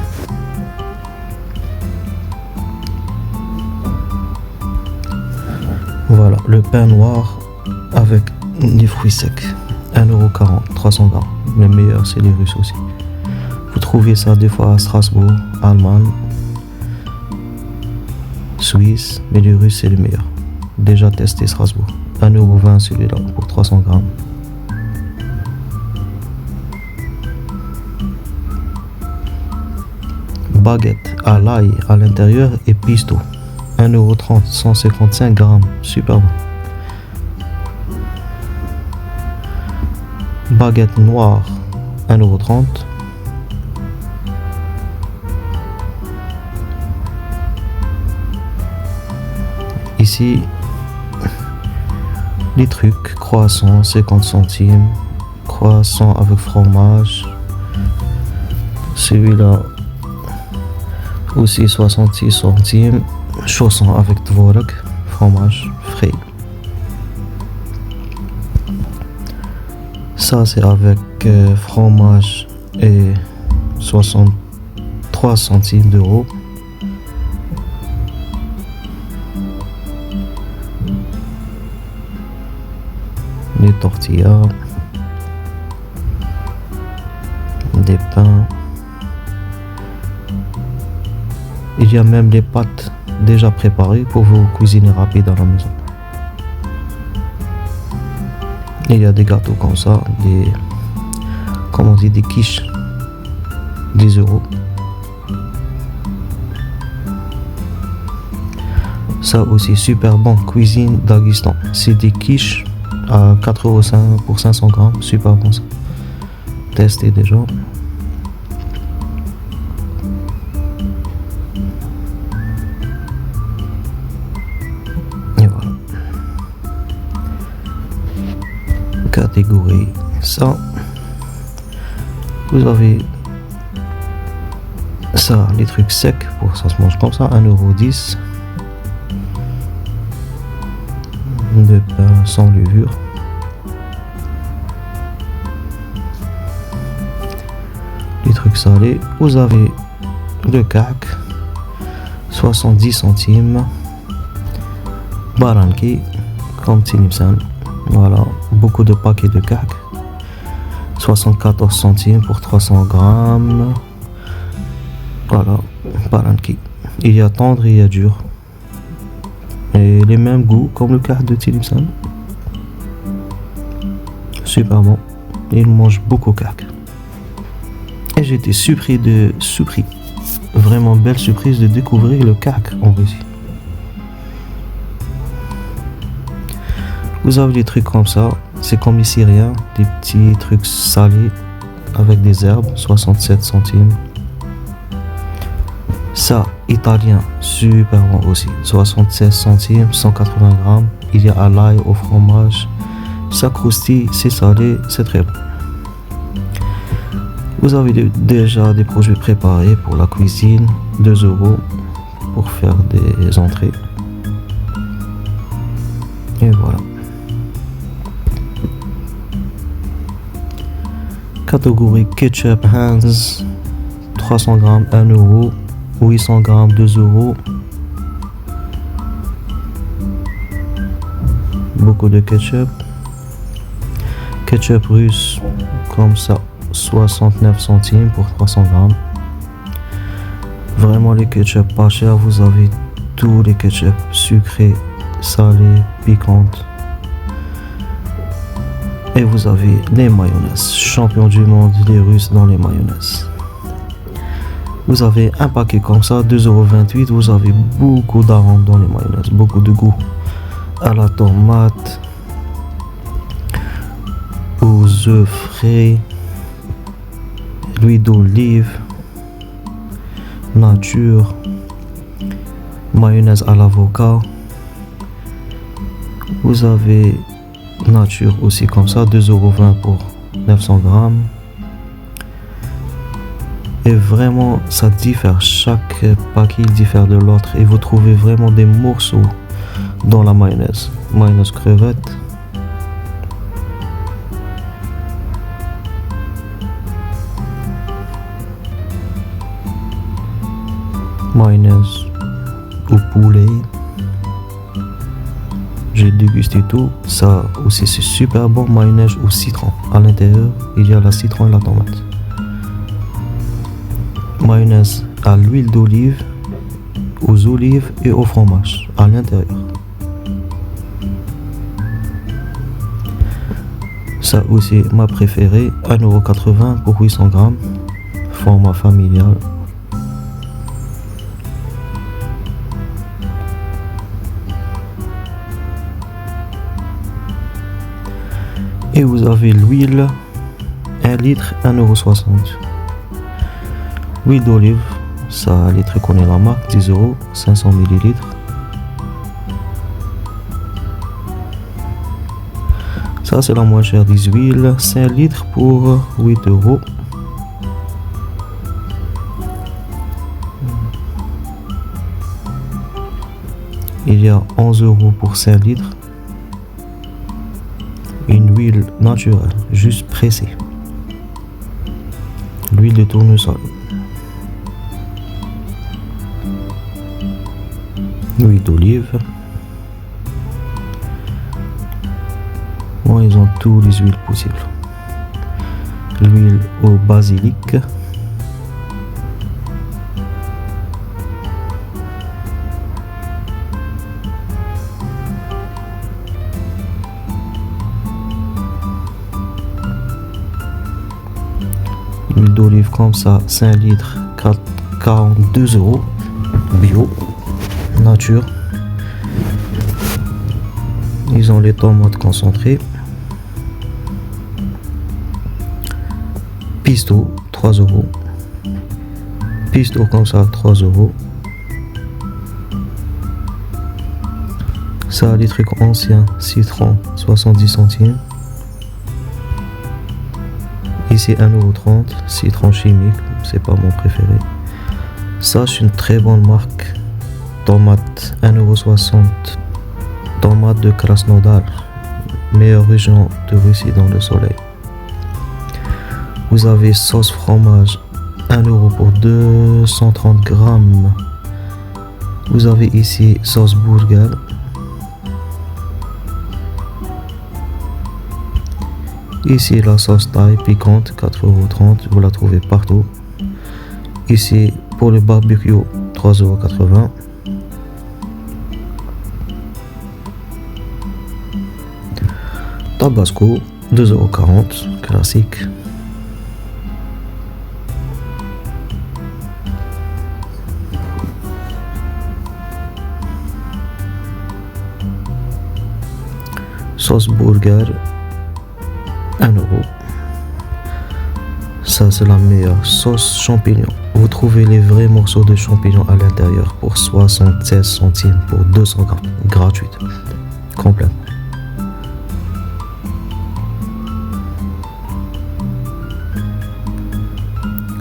[SPEAKER 1] Voilà, le pain noir avec des fruits secs. 1,40 €, 300 grammes. Le meilleur, c'est les Russes aussi. Vous trouvez ça des fois à Strasbourg, Allemagne, Suisse, mais les Russes, c'est le meilleur. Déjà testé Strasbourg. 1,20 € celui-là pour 300 grammes. Baguette à l'ail à l'intérieur et pisto. 1,30 €, 155 grammes. Super bon. Baguette noire, 1,30 €. ici les trucs, croissant 50 centimes, croissant avec fromage, celui-là aussi 66 centimes, chausson avec tvorog, fromage frais. Ça c'est avec fromage et 63 centimes d'euros. Les tortillas, des pains. Il y a même des pâtes déjà préparées pour vous cuisiner rapide à la maison. Il y a des gâteaux comme ça, des quiches, 10 euros. Ça aussi super bon, cuisine Daghestan. C'est des quiches à 4,5 € pour 500 grammes, super bon ça. Testé déjà. Et voilà. Catégorie ça. Vous avez ça, les trucs secs, pour ça se mange comme ça, 1,10 €. De pain sans levure. Les trucs salés, vous avez le kak, 70 centimes. Baranki, comme Tinibsan. Voilà, beaucoup de paquets de kak. 74 centimes pour 300 grammes. Voilà, baranki. Il y a tendre et il y a dur. Et les mêmes goûts comme le kak de Tinibsan. Super bon. Il mange beaucoup kak. Et j'étais surpris. Vraiment belle surprise de découvrir le kak en Russie. Vous avez des trucs comme ça. C'est comme les Syriens. Des petits trucs salés avec des herbes. 67 centimes. Ça, italien, super bon aussi. 76 centimes, 180 grammes. Il y a à l'ail, au fromage. Ça croustille, c'est salé, c'est très bon. Vous avez déjà des produits préparés pour la cuisine. 2 € pour faire des entrées. Et voilà. Catégorie ketchup Heinz. 300 grammes, 1 €. 800 grammes, 2 €. Beaucoup de ketchup. Ketchup russe, comme ça, 69 centimes pour 300 grammes. Vraiment les ketchup pas chers. Vous avez tous les ketchup sucrés, salés, piquantes. Et vous avez les mayonnaises. Champion du monde, les Russes dans les mayonnaises. Vous avez un paquet comme ça, 2,28 €. Vous avez beaucoup d'arômes dans les mayonnaises, beaucoup de goût. À la tomate, aux œufs frais, l'huile d'olive, nature, mayonnaise à l'avocat. Vous avez nature aussi comme ça, 2,20 € pour 900 grammes. Et vraiment, ça diffère. Chaque paquet diffère de l'autre. Et vous trouvez vraiment des morceaux dans la mayonnaise. Mayonnaise crevette. Mayonnaise au poulet. J'ai dégusté tout. Ça aussi, c'est super bon. Mayonnaise au citron. À l'intérieur, il y a la citron et la tomate. Mayonnaise à l'huile d'olive, aux olives et au fromage à l'intérieur. Ça aussi, ma préférée, 1,80 € pour 800 grammes, format familial. Et vous avez l'huile, 1 litre, 1,60 €. L'huile d'olive, ça, les trucs, on est la marque, 10 €, 500 ml. Ça, c'est la moins chère des huiles. 5 litres pour 8 euros. Il y a 11 euros pour 5 litres. Une huile naturelle, juste pressée. L'huile de tournesol. L'huile d'olive. Bon, ils ont toutes les huiles possibles. L'huile au basilic. L'huile d'olive comme ça, 5 litres, 42 euros. Bio, nature. Ils ont les tomates concentrées. Pisto, 3 euros. Pisto comme ça, 3 euros. Ça, les trucs anciens, citron, 70 centimes. Ici, 1,30 €. Citron chimique, c'est pas mon préféré. Ça, c'est une très bonne marque. Tomate, 1,60 €. Tomate de Krasnodar, meilleure région de Russie dans le soleil. Vous avez sauce fromage, 1 € pour 230 grammes. Vous avez ici sauce burger. Ici la sauce thaï piquante, 4,30 €. Vous la trouvez partout. Ici pour le barbecue, 3,80 €. Tabasco, 2,40 €, classique. Sauce burger, 1 €. Ça, c'est la meilleure sauce champignon. Vous trouvez les vrais morceaux de champignons à l'intérieur pour 76 centimes pour 200 grammes. Gratuite. Complète.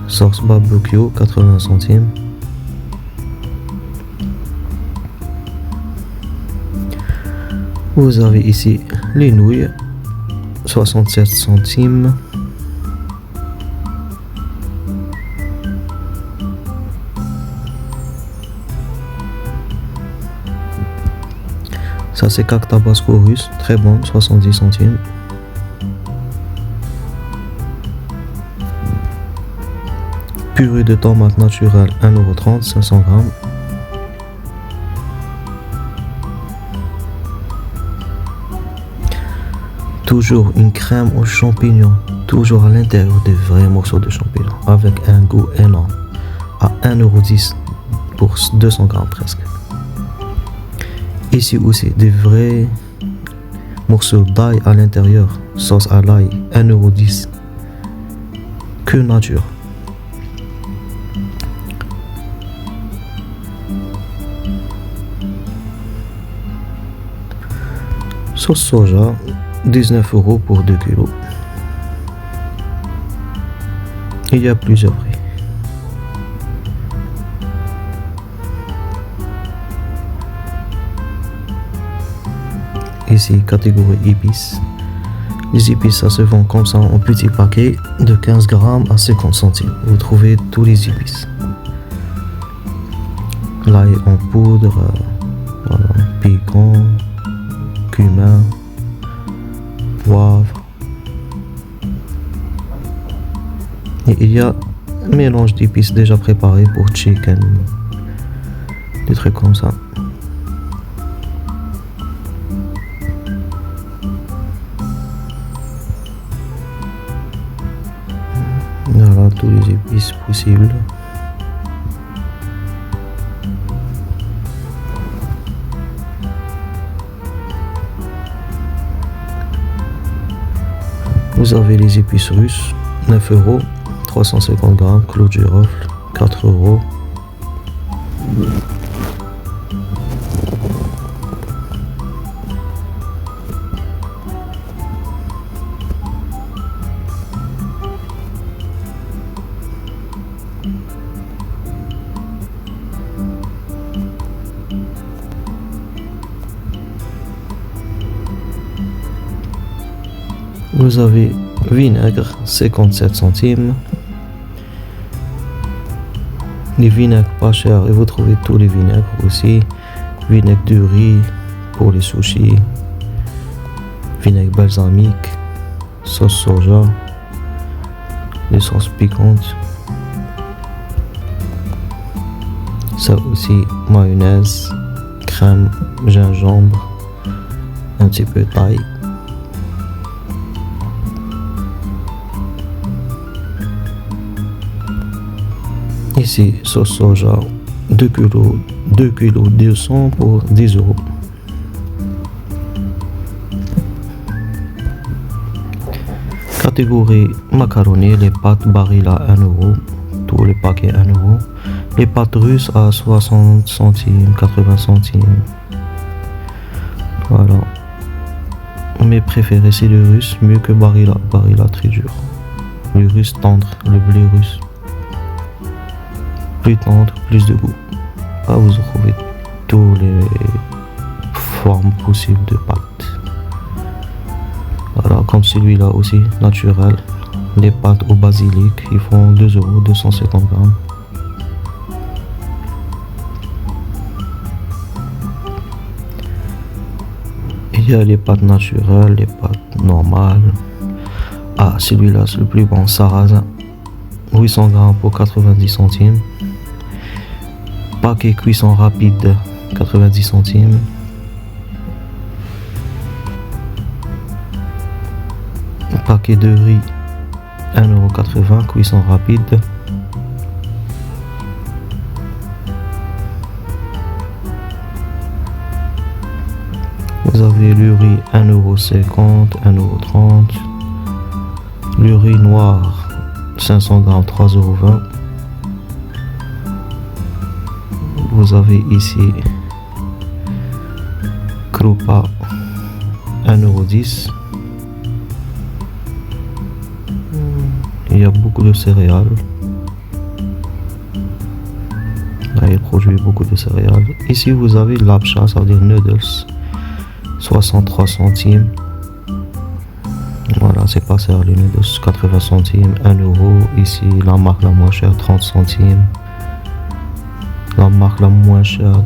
[SPEAKER 1] Sauce barbecue, 80 centimes. Vous avez ici les nouilles, 67 centimes. Ça, c'est caque tabasco russe, très bon, 70 centimes. Purée de tomates naturelle, 1,30 €, 500 grammes. Toujours une crème aux champignons, toujours à l'intérieur des vrais morceaux de champignons, avec un goût énorme, à 1,10 € pour 200 grammes presque. Ici aussi, des vrais morceaux d'ail à l'intérieur, sauce à l'ail, 1,10 €, que nature. Sauce soja, 19 € pour 2 kilos. Il y a plusieurs prix. Ici, catégorie épices. Les épices, ça se vend comme ça en petits paquets de 15 grammes à 50 centimes. Vous trouvez tous les épices. L'ail en poudre, voilà, piquant, cumin, poivre. Et il y a un mélange d'épices déjà préparé pour chicken, des trucs comme ça. Voilà, tous les épices possibles. Vous avez les épices russes, 9 €, 350 grammes, clou de girofle, 4 €. Vous avez vinaigre, 57 centimes. Les vinaigres pas chers, et vous trouvez tous les vinaigres aussi. Vinaigre de riz pour les sushis. Vinaigre balsamique. Sauce soja. Les sauces piquantes. Ça aussi, mayonnaise, crème, gingembre, un petit peu d'ail. Ici, sauce soja, 2 kg 200 pour 10 euros. Catégorie macaroni, les pâtes Barilla à 1 euro, tous les paquets 1 euro. Les pâtes russes à 60 centimes, 80 centimes. Voilà. Mes préférés, c'est le russe, mieux que Barilla. Barilla très dur. Le russe tendre, le blé russe. Plus tendre, plus de goût. Là, vous trouvez toutes les formes possibles de pâtes. Voilà, comme celui-là aussi, naturel. Les pâtes au basilic, ils font 2 euros, 250 grammes. Il y a les pâtes naturelles, les pâtes normales. Ah, celui-là, c'est le plus bon, sarrasin. 800 grammes pour 90 centimes. Paquet cuisson rapide, 90 centimes. Paquet de riz, 1,80 €, cuisson rapide. Vous avez le riz 1,50 €, 1,30 €. Le riz noir 500 grammes 3,20 €. Vous avez ici Krupa 1,10 €. Il y a beaucoup de céréales. Là, il produit beaucoup de céréales. Ici, vous avez l'apcha, ça veut dire noodles. 63 centimes. Voilà, c'est pas cher les noodles. 80 centimes, 1 €. Ici, la marque la moins chère, 30 centimes. La marque la moins chère,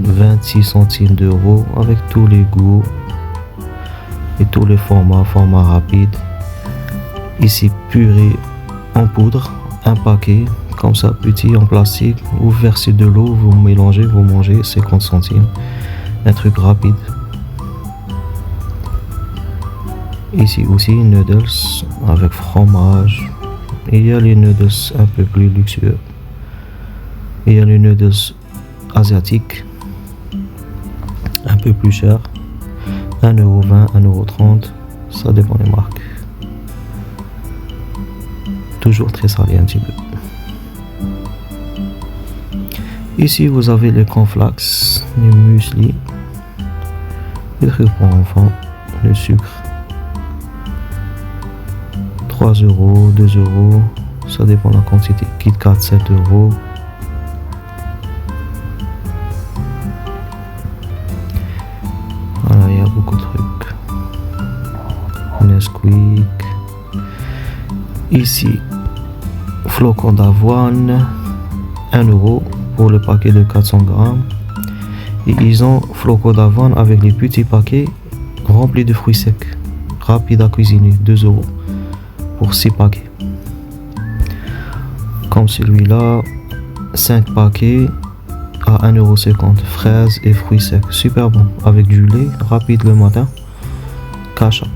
[SPEAKER 1] 26 centimes d'euros, avec tous les goûts et tous les formats rapides. Ici, purée en poudre, un paquet, comme ça, petit, en plastique. Vous versez de l'eau, vous mélangez, vous mangez, 50 centimes. Un truc rapide. Ici aussi, noodles avec fromage. Il y a les noodles un peu plus luxueux. Il y a les noodles asiatiques, un peu plus chers. 1,20 €, 1,30 €, ça dépend des marques. Toujours très salé un petit peu. Ici, vous avez les cornflakes, les muesli, les trucs pour enfants, le sucre. 3 €, 2 €, ça dépend de la quantité. Kit Kat 7 €. Voilà, il y a beaucoup de trucs. Nesquik. Ici, flocons d'avoine, 1 € pour le paquet de 400 grammes. Et ils ont flocons d'avoine avec les petits paquets remplis de fruits secs, rapides à cuisiner, 2 € pour 6 paquets. Comme celui-là, 5 paquets à 1,50 €, fraises et fruits secs, super bon, avec du lait, rapide le matin. Kasha.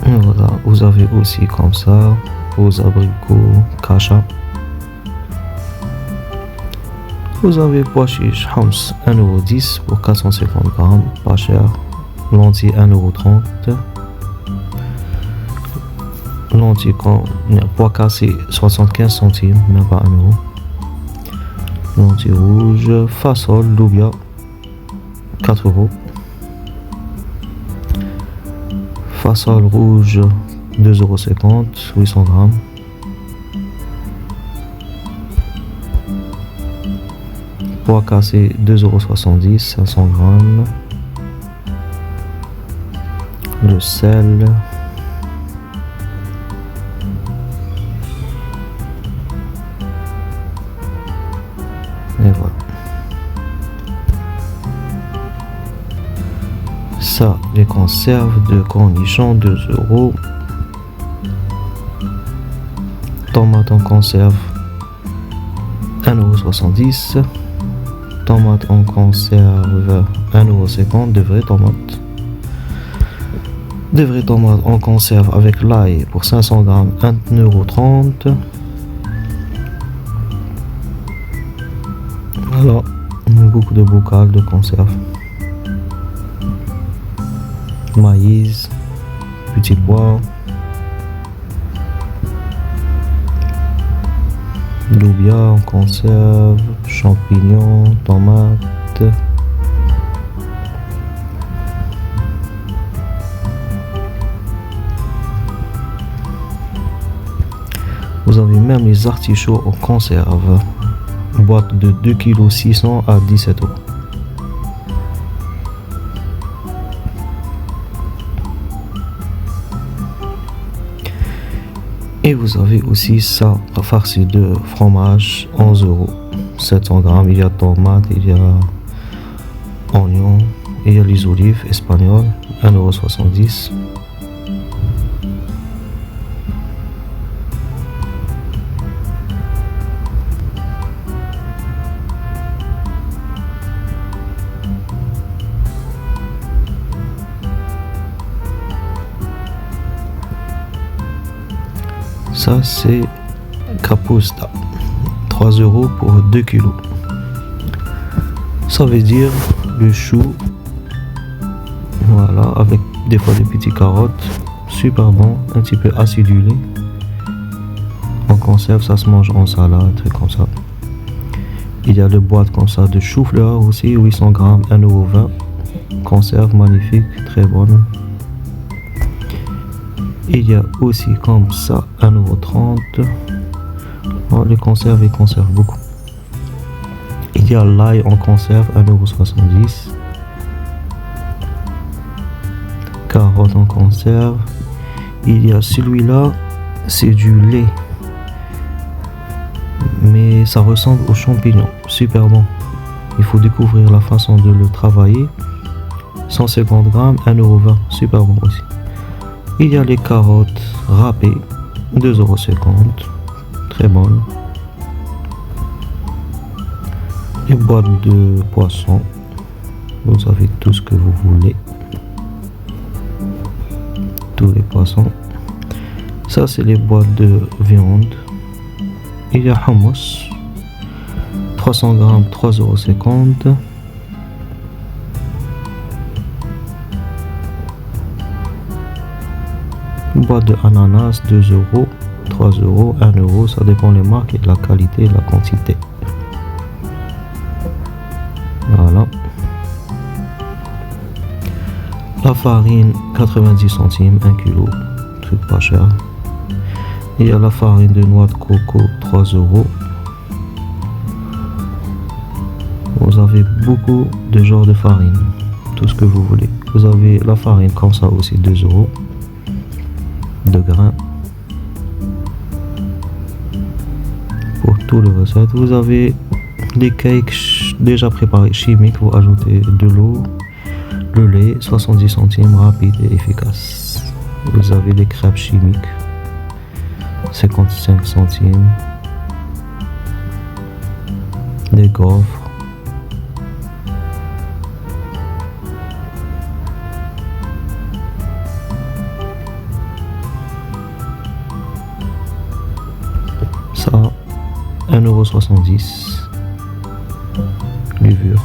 [SPEAKER 1] Voilà, vous avez aussi comme ça, aux abricots, Kasha. Vous avez pois chiches, Hams, 1,10 € pour 450 grammes, pas cher. Lentilles, 1,30 €. Lentilles, pois cassés, 75 centimes, même pas 1 €. Lentilles rouges, fassole, loubia, 4 €. Fassole rouge, 2,50 €, 800 grammes. Pois cassé 2,70 €, 500 grammes. Le sel. Et voilà. Ça, les conserves de cornichons, 2 €. Tomates en conserve, 1,70 €. Tomates en conserve, 1,50 €. De vraies tomates. Des vraies tomates en conserve avec l'ail pour 500 grammes, 1,30 €. Voilà, beaucoup de bocals de conserve. Maïs, petits pois, loubia en conserve, champignons, tomates. Vous avez même les artichauts en conserve. Boîte de 2,6 kg à 17 €. Et vous avez aussi ça, farci de fromage, 11 €, 700 grammes. Il y a tomates, il y a oignons, il y a les olives espagnoles, 1,70 €. Ça c'est capusta, 3 € pour 2 kg. Ça veut dire le chou, voilà, avec des fois des petites carottes, super bon, un petit peu acidulé. En conserve, ça se mange en salade, truc comme ça. Il y a des boîtes comme ça de chou-fleur aussi, 800 grammes, 1,20 €. Conserve magnifique, très bonne. Il y a aussi comme ça 1,30 €. Oh, les conserves, ils conservent beaucoup. Il y a l'ail en conserve, 1,70 €. Carottes en conserve. Il y a celui-là, c'est du lait. Mais ça ressemble aux champignons. Super bon. Il faut découvrir la façon de le travailler. 150 grammes, 1,20 €. Super bon aussi. Il y a les carottes râpées, 2,50 €. Très bonnes. Les boîtes de poissons. Vous avez tout ce que vous voulez. Tous les poissons. Ça, c'est les boîtes de viande. Il y a hummus. 300 grammes, 3,50 €. Boîte de ananas, 2 €, 3 €, 1 €. Ça dépend des marques et de la qualité et de la quantité. Voilà. La farine, 90 centimes, 1 kg. Truc pas cher. Il y a la farine de noix de coco, 3 €. Vous avez beaucoup de genres de farine. Tout ce que vous voulez. Vous avez la farine comme ça aussi, 2 € de grains. Pour toutes les recettes, vous avez des cakes déjà préparés chimiques. Vous ajoutez de l'eau, le lait, 70 centimes, rapide et efficace. Vous avez des crêpes chimiques, 55 centimes. Des gaufres. Ça, 1,70 €. Levure.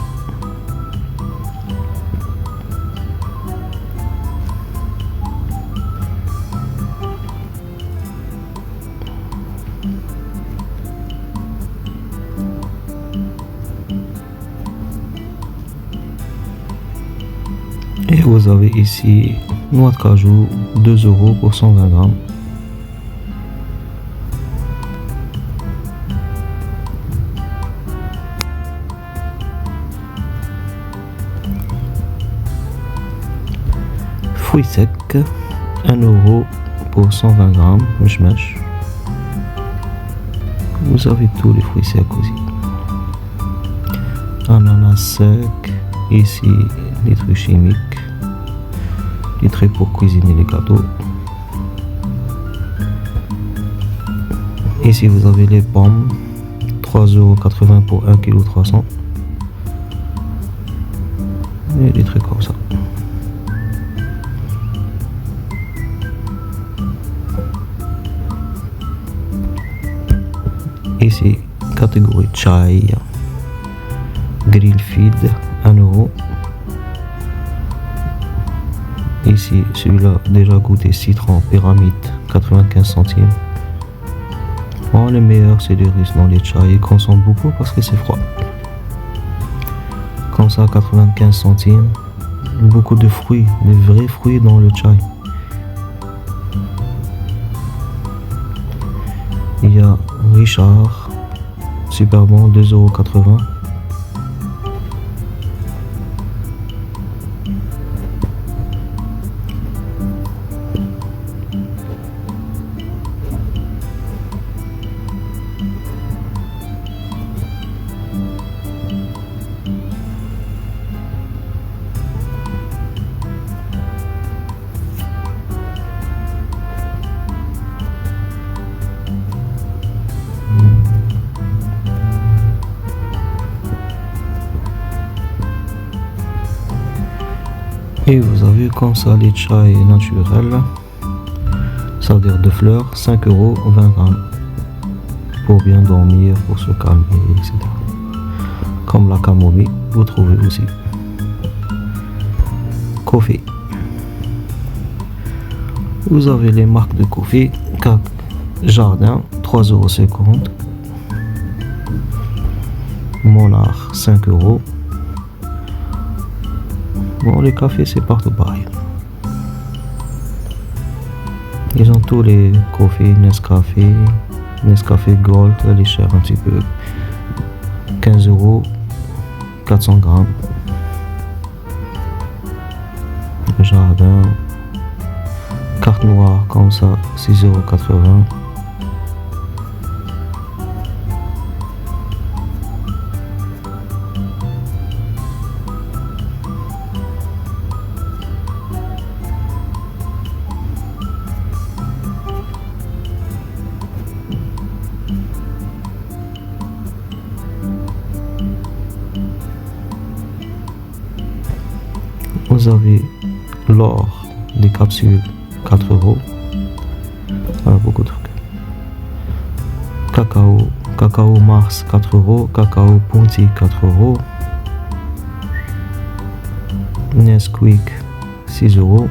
[SPEAKER 1] Et vous avez ici noix de cajou, 2 € pour 120 grammes. Fruits secs, 1 euro pour 120 grammes, mèche. Vous avez tous les fruits secs aussi. Ananas sec, ici des trucs chimiques, des trucs pour cuisiner les gâteaux. Ici vous avez les pommes, 3,80 € pour 1,3 kg. Et des trucs comme ça. Ici, catégorie chai, grill feed, 1 euro. Ici, celui-là, déjà goûté citron, pyramide, 95 centimes. Bon, les meilleurs, c'est les russes dans les chai. Ils consomment beaucoup parce que c'est froid. Comme ça, 95 centimes. Beaucoup de fruits, de vrais fruits dans le chai. Il y a Richard, super bon, 2,80 €. Et vous avez comme ça les chai naturels, ça veut dire de fleurs, 5 €, 20 grammes, pour bien dormir, pour se calmer, etc. Comme la camomille, vous trouvez aussi. Café. Vous avez les marques de café, Jardin, 3,50 €. Monarch, 5 €. Bon, les cafés, c'est partout pareil. Ils ont tous les cafés, Nescafé Gold, elle est chère un petit peu. 15 €, 400 grammes. Jardin. Carte noire, comme ça, 6,80 €. Vous avez l'or des capsules, 4 €. Voilà, beaucoup de trucs. Cacao Mars, 4 €. Cacao Ponty, 4 €. Nesquik, 6 €.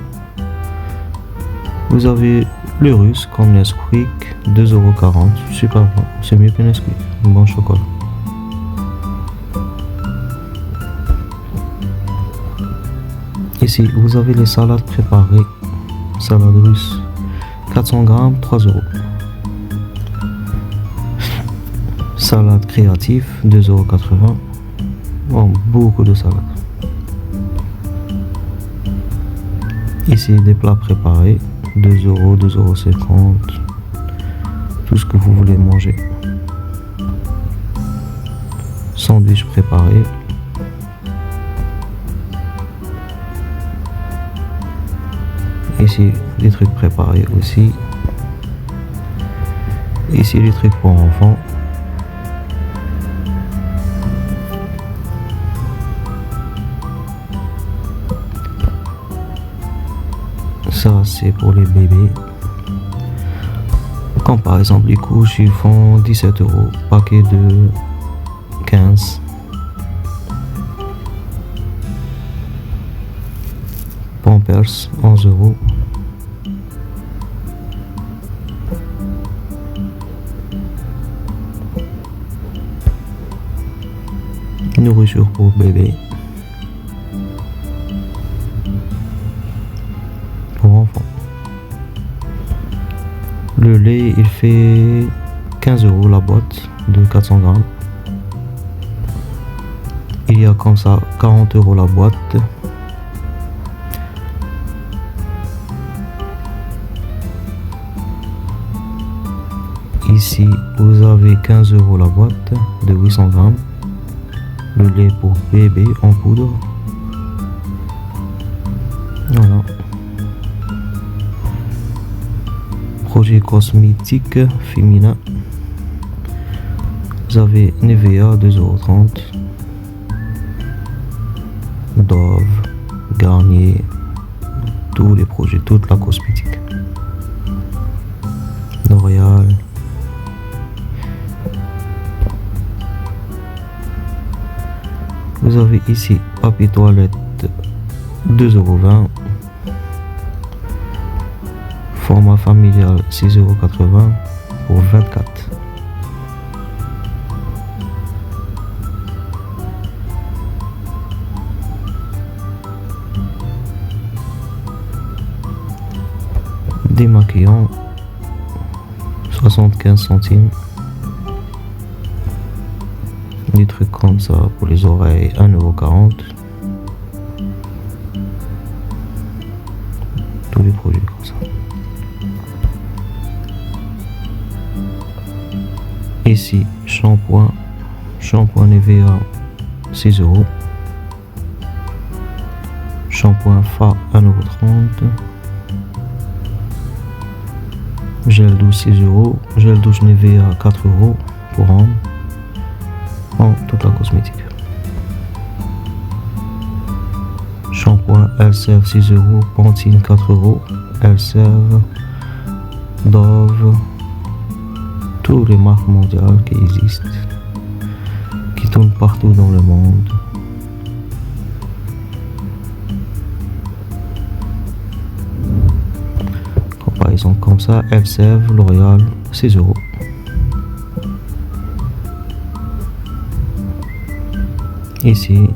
[SPEAKER 1] Vous avez le russe comme Nesquik, 2,40 €. Super bon, c'est mieux que Nesquik. Bon chocolat. Ici, vous avez les salades préparées. Salade russe, 400 grammes, 3 €. Salade créative, 2,80 €. Bon, beaucoup de salades. Ici, des plats préparés, 2 €, 2,50 €. Tout ce que vous voulez manger. Sandwich préparé. Ici, des trucs préparés aussi. Ici, les trucs pour enfants. Ça, c'est pour les bébés. Comme par exemple, les couches, ils font 17 €. Paquet de 15. Pampers, 11 €. Nourriture pour bébé. Pour enfants. Le lait, il fait 15 € la boîte de 400 grammes. Il y a comme ça 40 € la boîte. Ici, vous avez 15 € la boîte de 800 grammes. Le lait pour bébé en poudre. Voilà. Produits cosmétiques féminins. Vous avez Nivea 2,30 €. Dove, Garnier, tous les produits, toute la cosmétique. L'Oréal. Vous avez ici papier toilette 2,20 €. Format familial 6,80 € pour 24. Démaquillant 75 centimes. Des trucs comme ça pour les oreilles 1,40 €. Tous les produits comme ça. Ici, shampoing Nivea 6 €. Shampoing Fa 1,30 €. Gel douche 6 €. Gel douche Nivea 4 € pour homme. En toute la cosmétique. Shampoing Elsev 6 €. Pantene 4 €. Elsev, Dove, toutes les marques mondiales qui existent, qui tournent partout dans le monde. Comparaison comme ça, Elsev, L'Oréal, 6 €. Ici,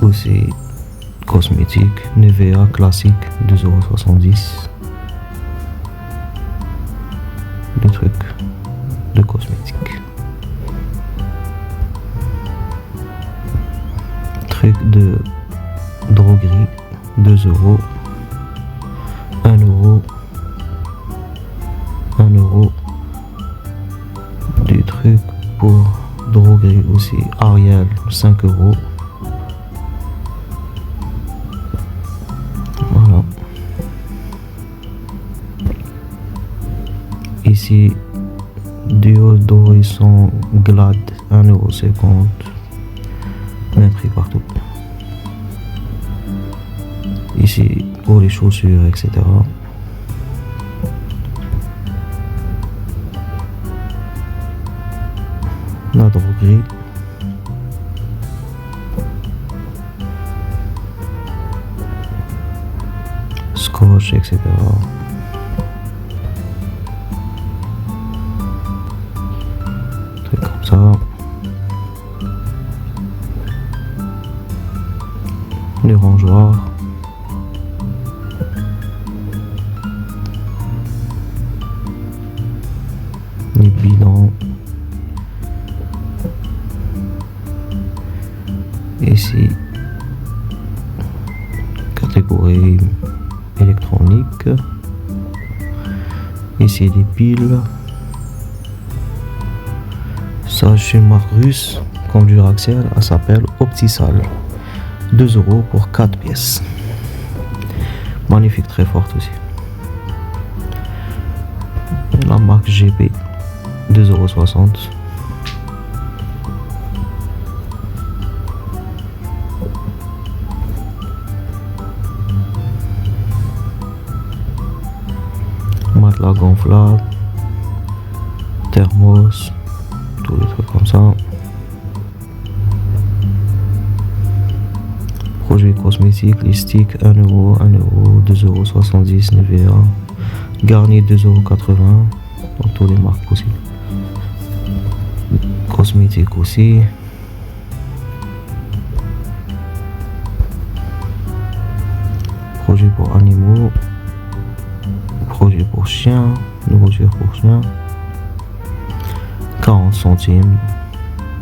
[SPEAKER 1] aussi cosmétique, Nivea classique 2,70 €. Des trucs de cosmétique. Truc de droguerie 2 €. 1 €. 1 €. Des trucs pour droguerie aussi, Ariel 5 €. Voilà. Ici, déodorisant Glad 1,50 €. Même prix partout. Ici, pour les chaussures, etc. La droguerie. Scotch, etc. Truc comme ça. Les rangeoirs. Les bidons. Ici, catégorie électronique. Ici, des piles. Ça, chez une marque russe, comme du Duracell, elle s'appelle Optisal. 2 € pour 4 pièces. Magnifique, très forte aussi. La marque GP, 2,60 €. Matelas gonflable, thermos, tous les trucs comme ça. Produits cosmétiques, les sticks 1 €, 1 €, 2,70 € Nivea, Garnier 2,80 € dans toutes les marques possibles. Cosmétiques aussi. Produits pour animaux. Produits pour chiens, nourriture pour chiens, 40 centimes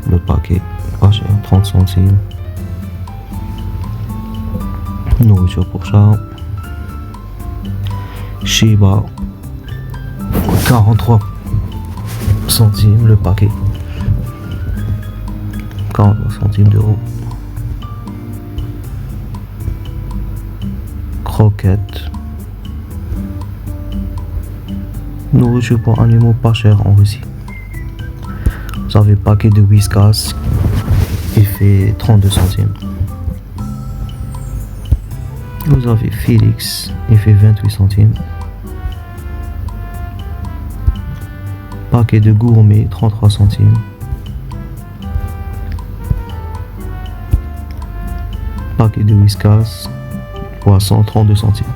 [SPEAKER 1] le paquet, pas cher, 30 centimes. Nourriture pour chat, Shiba, 43 centimes le paquet. 43 centimes d'euros. Croquettes. Nourriture pour animaux pas cher en Russie. Vous avez paquet de Whiskas. Il fait 32 centimes. Vous avez Félix. Il fait 28 centimes. Paquet de gourmet, 33 centimes. Paquet de Whiskas, poisson, 32 centimes.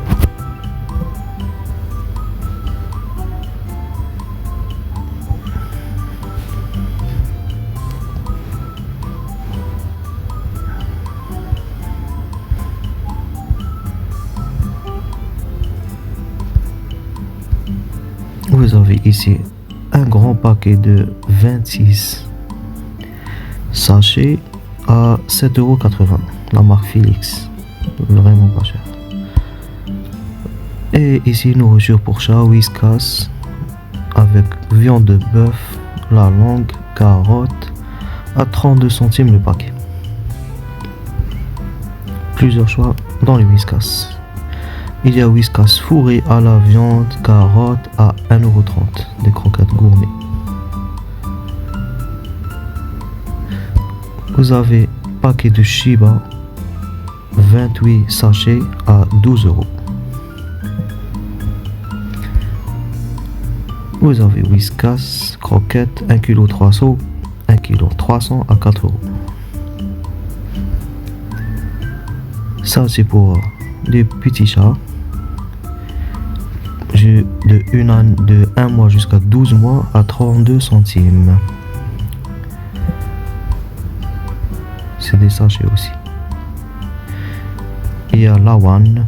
[SPEAKER 1] Vous avez ici un grand paquet de 26 sachets à 7,80 €. La marque Félix, vraiment pas cher. Et ici nourriture pour chat, Whiskas avec viande de bœuf, la langue, carottes à 32 centimes le paquet. Plusieurs choix dans les Whiskas. Il y a Whiskas fourré à la viande, carottes à 1,30 €, des croquettes gourmet. Vous avez paquet de Shiba, 28 sachets à 12 €. Vous avez Whiskas, croquettes, 1,3 kg, 1,3 kg à 4 €. Ça c'est pour les petits chats. De 1 mois jusqu'à 12 mois à 32 centimes. C'est des sachets aussi. Il y a Lawan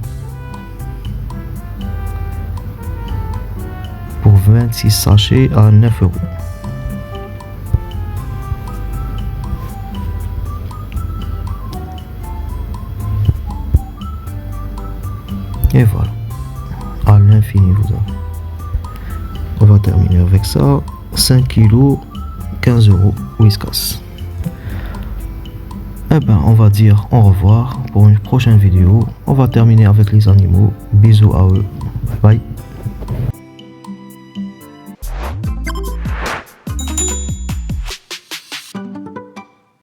[SPEAKER 1] pour 26 sachets à 9 €. Et voilà. À l'infini vous avez. On va terminer avec ça. 5 kg, 15 € Whiskas. Eh ben on va dire au revoir pour une prochaine vidéo. On va terminer avec les animaux. Bisous à eux. Bye bye.